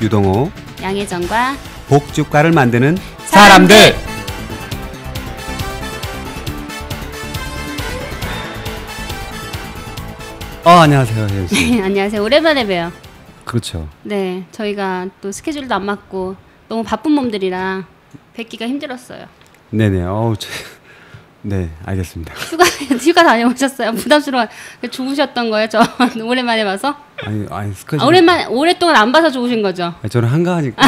유동호, 양혜정과 복지국가를 만드는 사람들. 사람들. 안녕하세요, 혜연 씨. 안녕하세요. 오랜만에 봬요. 그렇죠. 네, 저희가 또 스케줄도 안 맞고 너무 바쁜 몸들이라 뵙기가 힘들었어요. 네네. 네, 알겠습니다. 휴가 다녀오셨어요? 부담스러워. 좋으셨던 거예요? 저 오랜만에 봐서? 아니 스케줄. 오랫동안 안 봐서 좋으신 거죠? 저는 한가하니까.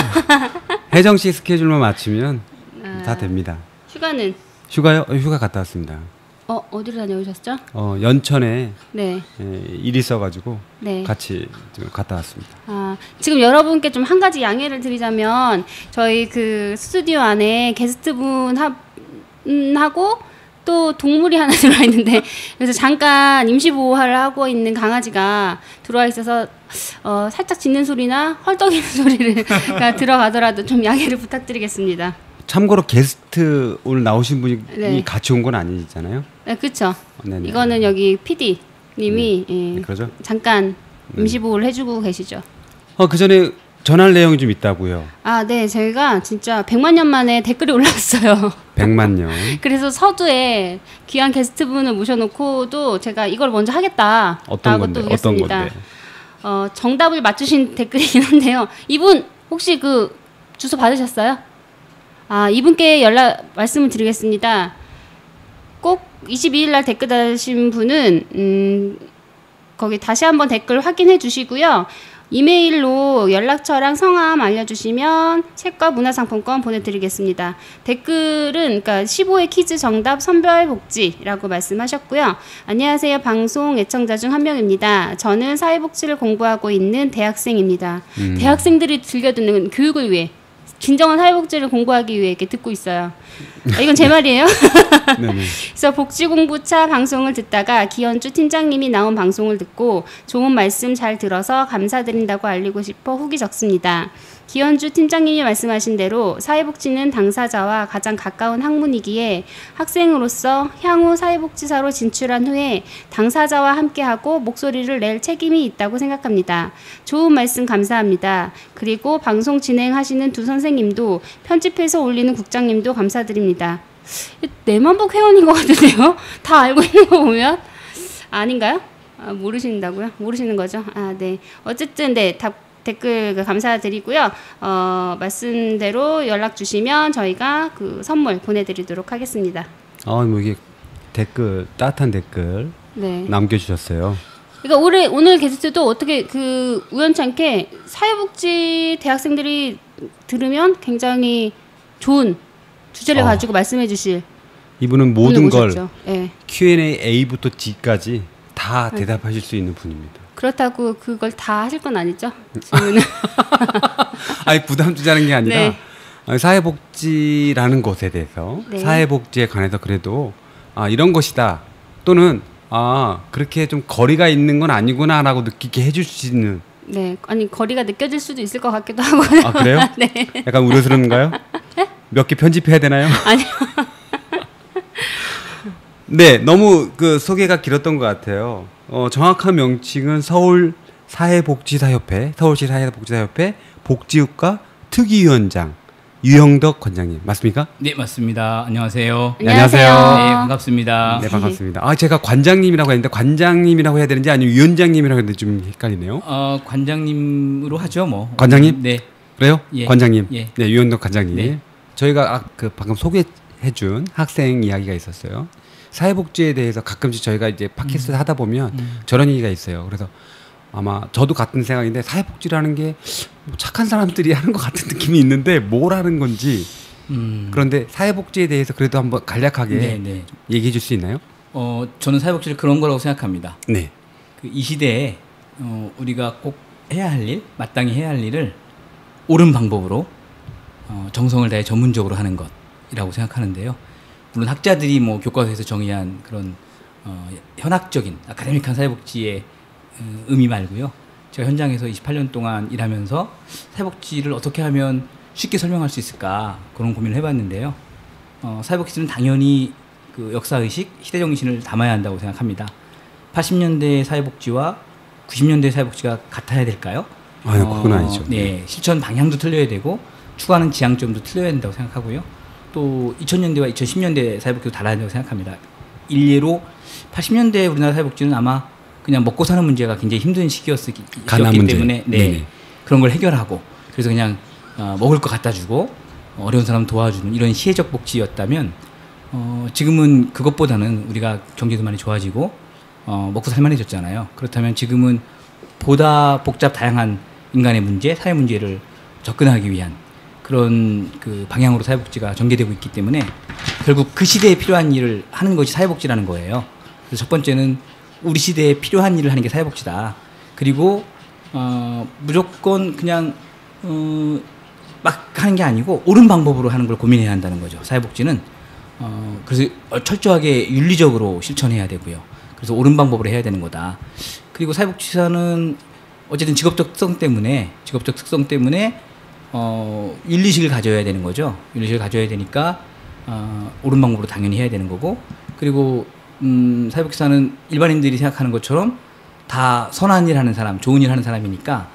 혜정 씨 스케줄만 맞추면 다 됩니다. 휴가는? 휴가요? 휴가 갔다 왔습니다. 어디로 다녀오셨죠? 연천에 네. 일이 있어가지고 네. 같이 좀 갔다 왔습니다. 지금 여러분께 좀 한 가지 양해를 드리자면 저희 그 스튜디오 안에 게스트분 하고 또 동물이 하나 들어와 있는데 그래서 잠깐 임시보호를 하고 있는 강아지가 들어와 있어서 살짝 짖는 소리나 헐떡이는 소리를 들어가더라도 좀 양해를 부탁드리겠습니다. 참고로 게스트 오늘 나오신 분이 네. 같이 온 건 아니잖아요? 네, 그렇죠. 네네. 이거는 여기 PD님이 네, 그러죠? 잠깐 임시보호를 해주고 계시죠. 그 전에 전할 내용이 좀 있다고요. 네, 저희가 진짜 100만 년 만에 댓글이 올라왔어요. 100만 년. 그래서 서두에 귀한 게스트분을 모셔놓고도 제가 이걸 먼저 하겠다. 어떤 건데? 정답을 맞추신 댓글이긴 한데요. 이분 혹시 그 주소 받으셨어요? 이분께 말씀을 드리겠습니다. 꼭 22일 날 댓글 다신 분은 거기 다시 한번 댓글 확인해 주시고요. 이메일로 연락처랑 성함 알려주시면 책과 문화상품권 보내드리겠습니다. 댓글은 그러니까 15회 퀴즈 정답 선별복지라고 말씀하셨고요. 안녕하세요. 방송 애청자 중 한 명입니다. 저는 사회복지를 공부하고 있는 대학생입니다. 대학생들이 즐겨 듣는 교육을 위해 진정한 사회복지를 공부하기 위해 이렇게 듣고 있어요. 이건 제 말이에요. 그래서 복지공부차 방송을 듣다가 기현주 팀장님이 나온 방송을 듣고 좋은 말씀 잘 들어서 감사드린다고 알리고 싶어 후기 적습니다. 기현주 팀장님이 말씀하신 대로 사회복지는 당사자와 가장 가까운 학문이기에 학생으로서 향후 사회복지사로 진출한 후에 당사자와 함께하고 목소리를 낼 책임이 있다고 생각합니다. 좋은 말씀 감사합니다. 그리고 방송 진행하시는 두 선생님도 편집해서 올리는 국장님도 감사드립니다. 내만복 회원인 것 같은데요? 다 알고 있는 거 보면? 아닌가요? 모르신다고요? 모르시는 거죠? 네. 어쨌든 네, 댓글 감사드리고요. 말씀대로 연락 주시면 저희가 그 선물 보내드리도록 하겠습니다. 이게 댓글 따뜻한 댓글 네. 남겨주셨어요. 그러니까 오늘 게스트도 어떻게 그 우연찮게 사회복지 대학생들이 들으면 굉장히 좋은 주제를 가지고 말씀해 주실 이분은 모든 걸 네. Q&A A부터 D까지 다 대답하실 수 있는 분입니다. 그렇다고 그걸 다 하실 건 아니죠? 질문은. 부담 주자는 게 아니라 네. 사회복지라는 것에 대해서 네. 사회복지에 관해서 그래도 이런 것이다 또는 그렇게 좀 거리가 있는 건 아니구나라고 느끼게 해줄 수 있는. 네, 아니 거리가 느껴질 수도 있을 것 같기도 하고. 그래요? 네. 약간 우려스러운가요? 몇 개 편집해야 되나요? 아니요. 네, 너무 그 소개가 길었던 것 같아요. 정확한 명칭은 서울시 사회복지사협회 복지국가 특위위원장 유형덕 관장님 맞습니까? 네, 맞습니다. 안녕하세요. 안녕하세요. 네, 반갑습니다. 네, 반갑습니다. 제가 관장님이라고 했는데 관장님이라고 해야 되는지 아니면 위원장님이라고 했는지 좀 헷갈리네요. 관장님으로 하죠, 뭐. 관장님? 네. 그래요? 예. 관장님. 예. 네, 유형덕 관장님. 네. 저희가 방금 소개해준 학생 이야기가 있었어요. 사회복지에 대해서 가끔씩 저희가 이제 팟캐스트 하다 보면 저런 얘기가 있어요. 그래서 아마 저도 같은 생각인데 사회복지라는 게 착한 사람들이 하는 것 같은 느낌이 있는데 뭘 하는 건지 그런데 사회복지에 대해서 그래도 한번 간략하게 얘기해 줄 수 있나요? 저는 사회복지를 그런 거라고 생각합니다. 네. 이 시대에 우리가 꼭 해야 할 일, 마땅히 해야 할 일을 옳은 방법으로 정성을 다해 전문적으로 하는 것이라고 생각하는데요. 물론 학자들이 뭐 교과서에서 정의한 그런 현학적인 아카데믹한 사회복지의 의미 말고요. 제가 현장에서 28년 동안 일하면서 사회복지를 어떻게 하면 쉽게 설명할 수 있을까 그런 고민을 해봤는데요. 사회복지는 당연히 그 역사의식, 시대정신을 담아야 한다고 생각합니다. 80년대 사회복지와 90년대 사회복지가 같아야 될까요? 아유, 그건 아니죠. 네, 실천 방향도 틀려야 되고 추구하는 지향점도 틀려야 된다고 생각하고요. 또 2000년대와 2010년대 사회복지도 달라야 된다고 생각합니다. 일례로 80년대 우리나라 사회복지는 아마 그냥 먹고 사는 문제가 굉장히 힘든 시기였기 때문에 네, 그런 걸 해결하고 그래서 그냥 먹을 거 갖다 주고 어려운 사람 도와주는 이런 시혜적 복지였다면 지금은 그것보다는 우리가 경제도 많이 좋아지고 먹고 살만해졌잖아요. 그렇다면 지금은 보다 복잡 다양한 인간의 문제, 사회 문제를 접근하기 위한 그런 그 방향으로 사회복지가 전개되고 있기 때문에 결국 그 시대에 필요한 일을 하는 것이 사회복지라는 거예요. 그래서 첫 번째는 우리 시대에 필요한 일을 하는 게 사회복지다. 그리고 무조건 그냥 막 하는 게 아니고 옳은 방법으로 하는 걸 고민해야 한다는 거죠. 사회복지는 그래서 철저하게 윤리적으로 실천해야 되고요. 그래서 옳은 방법으로 해야 되는 거다. 그리고 사회복지사는 어쨌든 직업적 특성 때문에 윤리식을 가져야 되는 거죠. 윤리식을 가져야 되니까 옳은 방법으로 당연히 해야 되는 거고 그리고 사회복지사는 일반인들이 생각하는 것처럼 다 선한 일 하는 사람, 좋은 일 하는 사람이니까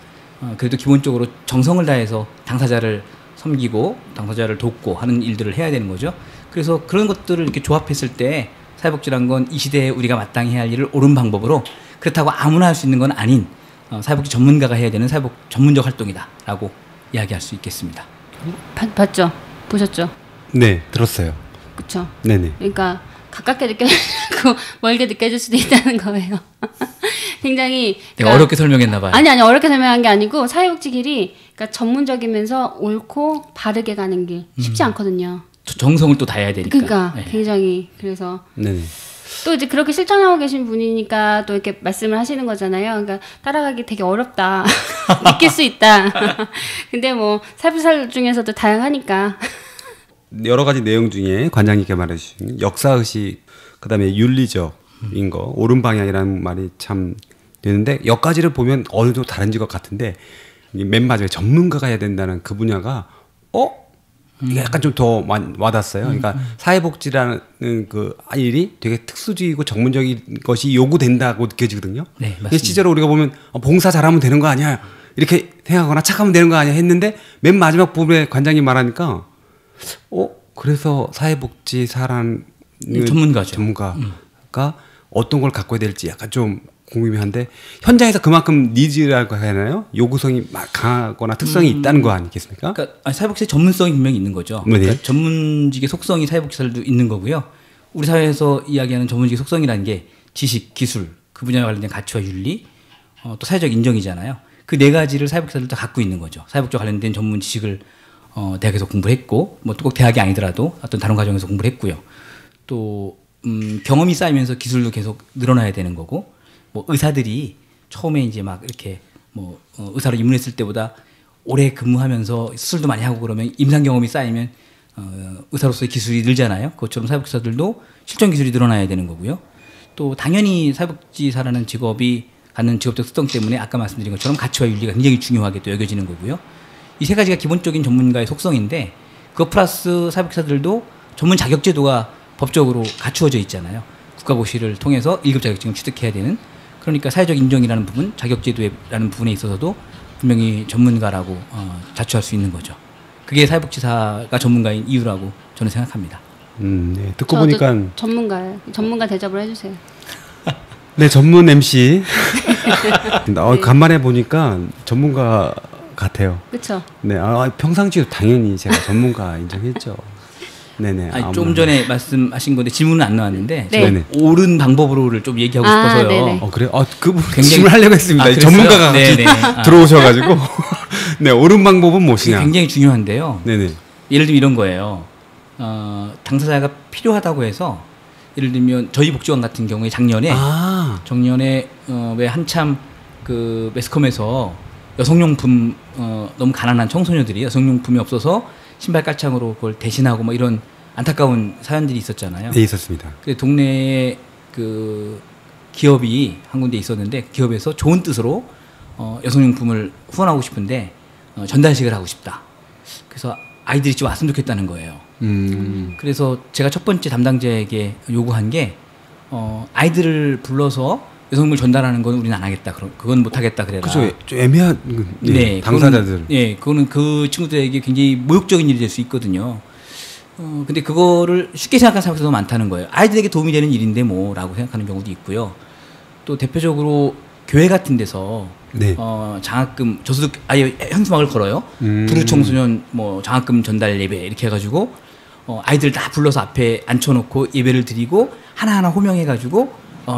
그래도 기본적으로 정성을 다해서 당사자를 섬기고 당사자를 돕고 하는 일들을 해야 되는 거죠. 그래서 그런 것들을 이렇게 조합했을 때 사회복지란 건 이 시대에 우리가 마땅히 해야 할 일을 옳은 방법으로 그렇다고 아무나 할 수 있는 건 아닌 사회복지 전문가가 해야 되는 사회복 전문적 활동이다라고 이야기할 수 있겠습니다. 봤죠? 보셨죠? 네, 들었어요. 그렇죠. 네네. 그러니까 가깝게 느껴지고 멀게 느껴질 수도 있다는 거예요. 굉장히 내가 어렵게 설명했나 봐요. 아니 어렵게 설명한 게 아니고 사회복지 길이 그러니까 전문적이면서 옳고 바르게 가는 길 쉽지 않거든요. 정성을 또 다해야 되니까. 그러니까 네. 굉장히 그래서 네네. 또 이제 그렇게 실천하고 계신 분이니까 또 이렇게 말씀을 하시는 거잖아요. 그러니까 따라가기 되게 어렵다. 느낄 수 있다. 근데 뭐 사회복지 중에서도 다양하니까. 여러 가지 내용 중에 관장님께 말해주신 역사의식, 그다음에 윤리적인 거, 옳은 방향이라는 말이 참 되는데 여기까지를 보면 어느 정도 다른지 것 같은데 맨 마지막에 전문가가 해야 된다는 그 분야가 이게 약간 좀 더 와닿았어요. 그러니까 사회복지라는 그 일이 되게 특수적이고 전문적인 것이 요구된다고 느껴지거든요. 네, 맞습니다. 실제로 우리가 보면 봉사 잘하면 되는 거 아니야 이렇게 생각하거나 착하면 되는 거 아니야 했는데 맨 마지막 부분에 관장님 말하니까 그래서 사회복지사라는 전문가죠. 전문가가 어떤 걸 갖고 될지 약간 좀 궁금해한데 현장에서 그만큼 니즈라고 해야 하나요? 요구성이 강하거나 특성이 있다는 거 아니겠습니까? 그러니까 사회복지 전문성이 분명히 있는 거죠. 네. 그러니까 전문직의 속성이 사회복지사들도 있는 거고요. 우리 사회에서 이야기하는 전문직의 속성이라는 게 지식, 기술, 그 분야와 관련된 가치와 윤리, 또 사회적 인정이잖아요. 그 네 가지를 사회복지사들도 갖고 있는 거죠. 사회복지와 관련된 전문 지식을 대학에서 공부했고, 뭐 꼭 대학이 아니더라도 어떤 다른 과정에서 공부를 했고요. 또 경험이 쌓이면서 기술도 계속 늘어나야 되는 거고, 뭐 의사들이 처음에 이제 막 이렇게 뭐 의사로 입문했을 때보다 오래 근무하면서 수술도 많이 하고 그러면 임상 경험이 쌓이면 의사로서의 기술이 늘잖아요. 그것처럼 사회복지사들도 실전 기술이 늘어나야 되는 거고요. 또 당연히 사회복지사라는 직업이 갖는 직업적 특성 때문에 아까 말씀드린 것처럼 가치와 윤리가 굉장히 중요하게 또 여겨지는 거고요. 이 세 가지가 기본적인 전문가의 속성인데 그것 플러스 사회복지사들도 전문 자격 제도가 법적으로 갖추어져 있잖아요. 국가고시를 통해서 1급 자격증을 취득해야 되는, 그러니까 사회적 인정이라는 부분, 자격 제도라는 부분에 있어서도 분명히 전문가라고 자처할 수 있는 거죠. 그게 사회복지사가 전문가인 이유라고 저는 생각합니다. 네. 듣고 보니까 전문가 대접을 해주세요. 네, 전문 MC. 간만에 보니까 전문가 같아요. 그렇죠. 네, 평상시에도 당연히 제가 전문가 인정했죠. 네네. 아니, 좀 전에 말씀하신 건데 질문은 안 나왔는데 네. 제가 옳은 방법으로를 좀 얘기하고 싶어서요. 네네. 그래요? 그분 굉장히 질문하려고 했습니다. 전문가가 네네. 들어오셔가지고 네, 옳은 방법은 무엇이냐? 굉장히 중요한데요. 네네. 예를 들면 이런 거예요. 당사자가 필요하다고 해서 예를 들면 저희 복지관 같은 경우에 작년에 왜 한참 그 매스컴에서 여성용품 너무 가난한 청소년들이 여성용품이 없어서 신발 깔창으로 그걸 대신하고 뭐 이런 안타까운 사연들이 있었잖아요. 네, 있었습니다. 그 동네에 그 기업이 한 군데 있었는데 기업에서 좋은 뜻으로 여성용품을 후원하고 싶은데 전달식을 하고 싶다. 그래서 아이들이 좀 왔으면 좋겠다는 거예요. 그래서 제가 첫 번째 담당자에게 요구한 게 아이들을 불러서 여성물 전달하는 건 우리는 안 하겠다. 그건 못 하겠다 그래라. 그죠. 좀 애매한 네, 당사자들. 그거는 그 친구들에게 굉장히 모욕적인 일이 될 수 있거든요. 근데 그거를 쉽게 생각하는 사람들이 더 많다는 거예요. 아이들에게 도움이 되는 일인데 뭐라고 생각하는 경우도 있고요. 또 대표적으로 교회 같은 데서 네. 장학금 저소득 아예 현수막을 걸어요. 부르 청소년 뭐 장학금 전달 예배 이렇게 해가지고 아이들 다 불러서 앞에 앉혀놓고 예배를 드리고 하나하나 호명해가지고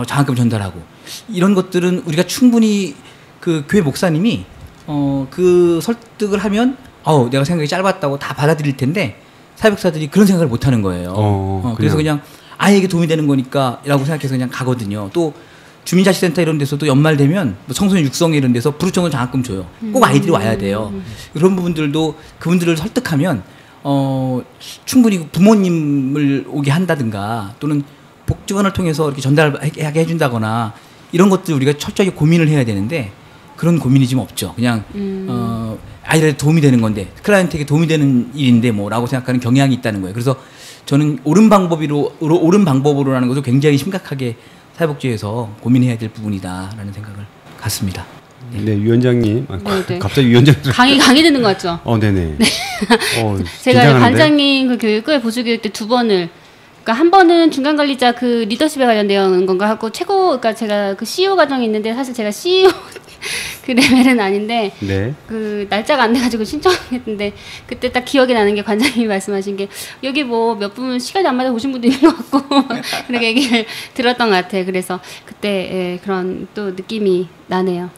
장학금 전달하고 이런 것들은 우리가 충분히 그 교회 목사님이 그 설득을 하면 내가 생각이 짧았다고 다 받아들일 텐데 사회복사들이 그런 생각을 못 하는 거예요. 그래서 그냥 아이에게 도움이 되는 거니까라고 생각해서 그냥 가거든요. 또 주민자치센터 이런 데서도 연말 되면 뭐 청소년 육성회 이런 데서 부르청은 장학금 줘요. 꼭 아이들이 와야 돼요. 그런 부분들도 그분들을 설득하면 충분히 부모님을 오게 한다든가 또는 복지관을 통해서 이렇게 전달하게 해준다거나 이런 것들 우리가 철저하게 고민을 해야 되는데 그런 고민이 지금 없죠. 그냥 아이들한테 도움이 되는 건데 클라이언트에게 도움이 되는 일인데 뭐라고 생각하는 경향이 있다는 거예요. 그래서 저는 옳은 방법으로라는 것을 굉장히 심각하게 사회복지에서 고민해야 될 부분이다라는 생각을 갖습니다. 네, 위원장님. 네. 갑자기 위원장님. 강의 듣는 것 같죠? 네네. 네. 제가 관장님 그 교육을 보조교육 때 2번을 그러니까 한 번은 중간관리자 그 리더십에 관련된 건가 하고 그러니까 제가 그 CEO 과정이 있는데 사실 제가 CEO 그 레벨은 아닌데 네. 그 날짜가 안 돼가지고 신청했는데 그때 딱 기억이 나는 게 관장님이 말씀하신 게 여기 뭐 몇 분 시간이 안 맞아 오신 분도 있는 것 같고 그렇게 얘기를 들었던 것 같아요. 그래서 그때 그런 또 느낌이 나네요.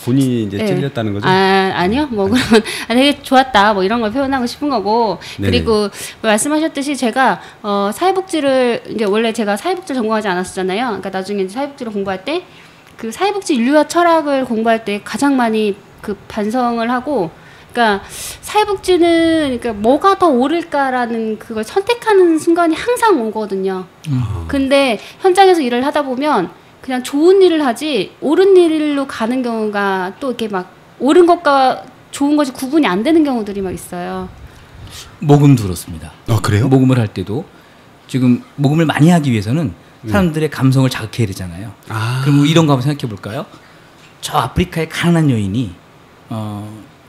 본인이 이제 찔렸다는 거죠? 아니요. 뭐 그런 되게 좋았다. 뭐 이런 걸 표현하고 싶은 거고. 네네. 그리고 말씀하셨듯이 제가 사회복지를 이제 원래 제가 사회복지를 전공하지 않았었잖아요. 그러니까 나중에 이제 사회복지를 공부할 때 그 사회복지 인류와 철학을 공부할 때 가장 많이 그 반성을 하고 그러니까 사회복지는 그러니까 뭐가 더 옳을까라는 그걸 선택하는 순간이 항상 오거든요. 근데 현장에서 일을 하다 보면 그냥 좋은 일을 하지 옳은 일로 가는 경우가 또 이렇게 막 옳은 것과 좋은 것이 구분이 안 되는 경우들이 막 있어요. 모금도 그렇습니다. 그래요? 모금을 할 때도 지금 모금을 많이 하기 위해서는 사람들의 감성을 자극해야 되잖아요. 그럼 이런 거 한번 생각해 볼까요? 저 아프리카의 가난한 여인이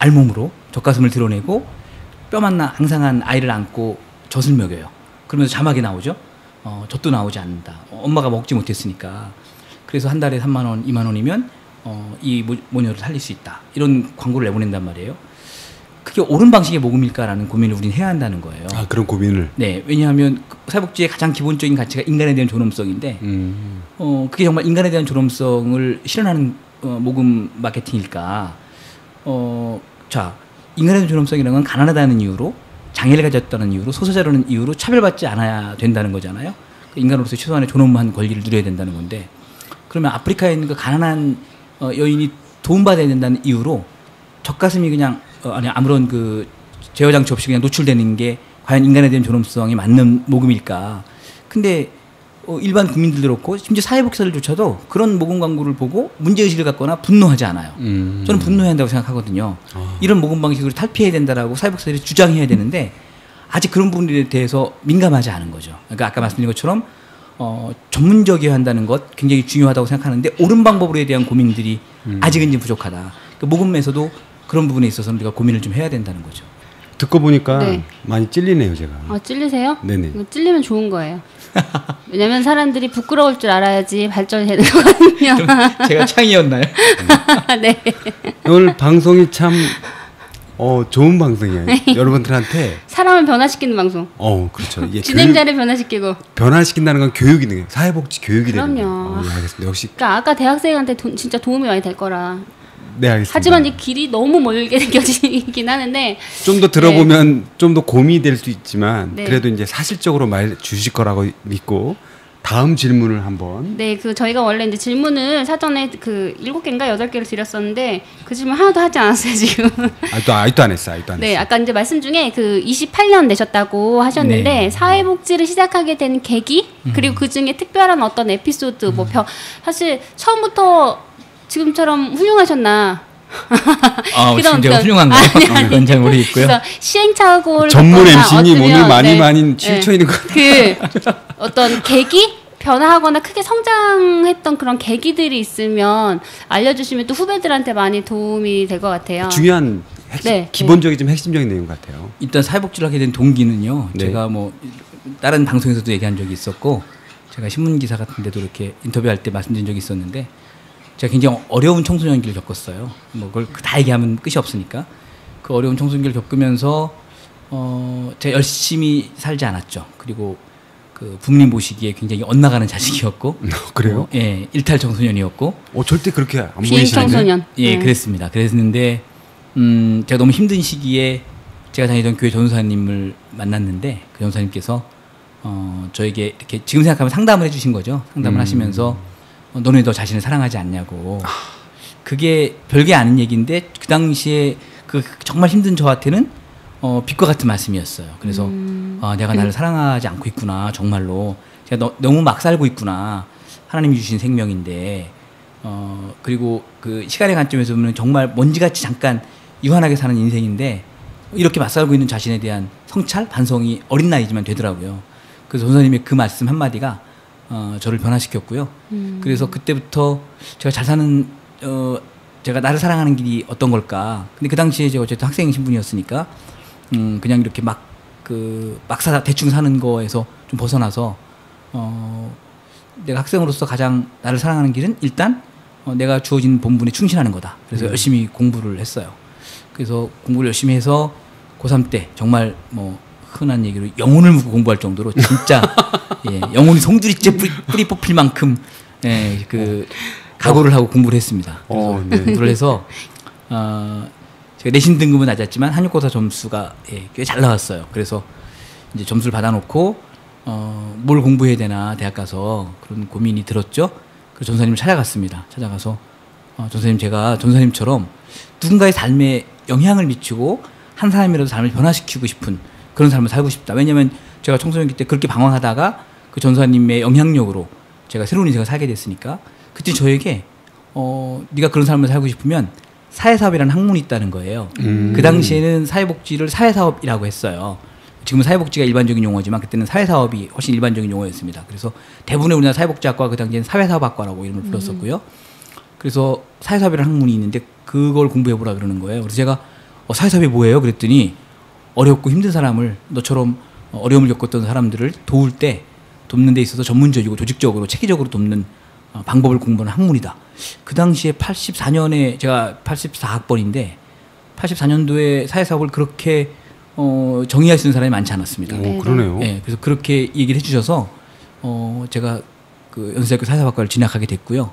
알몸으로 젖가슴을 드러내고 뼈만나 앙상한 아이를 안고 젖을 먹여요. 그러면서 자막이 나오죠. 젖도 나오지 않는다. 엄마가 먹지 못했으니까. 그래서 한 달에 3만 원, 2만 원이면 이 모녀를 살릴 수 있다. 이런 광고를 내보낸단 말이에요. 그게 옳은 방식의 모금일까라는 고민을 우리는 해야 한다는 거예요. 그런 고민을? 네. 왜냐하면 사회복지의 가장 기본적인 가치가 인간에 대한 존엄성인데 그게 정말 인간에 대한 존엄성을 실현하는 모금 마케팅일까? 자, 인간에 대한 존엄성이라는 건 가난하다는 이유로 장애를 가졌다는 이유로 소수자라는 이유로 차별받지 않아야 된다는 거잖아요. 인간으로서 최소한의 존엄한 권리를 누려야 된다는 건데 그러면 아프리카에 있는 그 가난한 여인이 도움받아야 된다는 이유로 젖가슴이 그냥 아무런 그 제어 장치 없이 그냥 노출되는 게 과연 인간에 대한 존엄성에 맞는 모금일까? 근데 일반 국민들도 그렇고 심지어 사회복지사들조차도 그런 모금 광고를 보고 문제의식을 갖거나 분노하지 않아요. 저는 분노해야 한다고 생각하거든요. 이런 모금 방식으로 탈피해야 된다라고 사회복지사들이 주장해야 되는데 아직 그런 부분에 대해서 민감하지 않은 거죠. 그러니까 아까 말씀드린 것처럼 전문적이어야 한다는 것 굉장히 중요하다고 생각하는데 옳은 방법에 대한 고민들이 아직은 좀 부족하다. 그러니까 모금에서도 그런 부분에 있어서는 우리가 고민을 좀 해야 된다는 거죠. 듣고 보니까 많이 찔리네요, 제가. 찔리세요? 네네. 찔리면 좋은 거예요. 왜냐면 사람들이 부끄러울 줄 알아야지 발전이 되는 거거든요. 제가 창이었나요? 네. 오늘 방송이 참 좋은 방송이에요. 여러분들한테 사람을 변화시키는 방송. 그렇죠. 이게 진행자를 변화시키고. 변화시킨다는 건 교육이 되는 거예요. 사회복지 교육이 되는 거예요. 알겠습니다. 역시. 그러니까 아까 대학생한테 진짜 도움이 많이 될 거라. 네, 알겠습니다. 하지만 이 길이 너무 멀게 느껴지긴 하는데 좀 더 들어보면 좀 더 고민이 될 수 있지만 그래도 이제 사실적으로 말 주실 거라고 믿고 다음 질문을 한번. 네, 저희가 원래 이제 질문을 사전에 7개인가 8개를 드렸었는데 그 질문 하나도 하지 않았어요, 지금. 아직도 안 했어. 네, 아까 이제 말씀 중에 28년 내셨다고 하셨는데 사회복지를 시작하게 된 계기 그리고 그 중에 특별한 어떤 에피소드 사실 처음부터 지금처럼 훌륭하셨나? 지금 제가 훌륭한가요? 그건 잘 모르겠고요. 그래서 시행착오를 전문 MC님 오늘 많이 7초인 것 같아요. 어떤 계기? 변화하거나 크게 성장했던 그런 계기들이 있으면 알려주시면 또 후배들한테 많이 도움이 될 것 같아요. 중요한 기본적인 좀 핵심적인 내용 같아요. 일단 사회복지를 하게 된 동기는요. 네. 제가 뭐 다른 방송에서도 얘기한 적이 있었고 제가 신문 기사 같은 데도 이렇게 인터뷰할 때 말씀드린 적이 있었는데 제가 굉장히 어려운 청소년기를 겪었어요. 뭐 그걸 다 얘기하면 끝이 없으니까 그 어려운 청소년기를 겪으면서 제가 열심히 살지 않았죠. 그리고 그 부모님 보시기에 굉장히 엇나가는 자식이었고 그래요? 예, 일탈 청소년이었고 절대 그렇게 안 비행 보이시는데. 청소년. 예, 그랬습니다. 그랬는데 제가 너무 힘든 시기에 제가 다니던 교회 전도사님을 만났는데 그 전도사님께서 저에게 이렇게 지금 생각하면 상담을 해주신 거죠. 상담을 하시면서 너네 너 자신을 사랑하지 않냐고. 그게 별게 아닌 얘기인데 그 당시에 그 정말 힘든 저한테는 빛과 같은 말씀이었어요. 그래서 내가 나를 사랑하지 않고 있구나. 정말로 제가 너무 막 살고 있구나. 하나님이 주신 생명인데 그리고 그 시간의 관점에서 보면 정말 먼지같이 잠깐 유한하게 사는 인생인데 이렇게 맞살고 있는 자신에 대한 성찰, 반성이 어린 나이지만 되더라고요. 그래서 전도사님의 그 말씀 한마디가 저를 변화시켰고요. 그래서 그때부터 제가 잘 사는 제가 나를 사랑하는 길이 어떤 걸까. 근데 그 당시에 제가 어쨌든 학생 신분이었으니까 그냥 이렇게 대충 사는 거에서 좀 벗어나서 내가 학생으로서 가장 나를 사랑하는 길은 일단 내가 주어진 본분에 충실하는 거다. 그래서 열심히 공부를 했어요. 그래서 공부를 열심히 해서 고3 때 정말 뭐 흔한 얘기로 영혼을 묻고 공부할 정도로 진짜 예, 영혼이 송두리째 뿌리 뽑힐 만큼 예, 그 각오를 하고 공부를 했습니다. 그래서 네. 공부를 해서 제가 내신 등급은 낮았지만 한육고사 점수가 꽤 잘 나왔어요. 그래서 이제 점수를 받아놓고 뭘 공부해야 되나 대학 가서 그런 고민이 들었죠. 그래서 전사님을 찾아갔습니다. 찾아가서 전사님 제가 전사님처럼 누군가의 삶에 영향을 미치고 한 사람이라도 삶을 변화시키고 싶은 그런 삶을 살고 싶다. 왜냐하면 제가 청소년기 때 그렇게 방황하다가 그 전사님의 영향력으로 제가 새로운 인생을 살게 됐으니까 그때 저에게 네가 그런 삶을 살고 싶으면 사회사업이라는 학문이 있다는 거예요. 그 당시에는 사회복지를 사회사업이라고 했어요. 지금은 사회복지가 일반적인 용어지만 그때는 사회사업이 훨씬 일반적인 용어였습니다. 그래서 대부분의 우리나라 사회복지학과가 그 당시에는 사회사업학과라고 이름을 불렀었고요. 그래서 사회사업이라는 학문이 있는데 그걸 공부해보라 그러는 거예요. 그래서 제가 사회사업이 뭐예요? 그랬더니 어렵고 힘든 사람을 너처럼 어려움을 겪었던 사람들을 돕는 데 있어서 전문적이고 조직적으로 체계적으로 돕는 방법을 공부하는 학문이다. 그 당시에 84년에 제가 84학번인데 84년도에 사회사업을 그렇게 정의할 수 있는 사람이 많지 않았습니다. 그러네요. 네, 그래서 그렇게 얘기를 해주셔서 제가 그 연세대학교 사회사업학과를 진학하게 됐고요.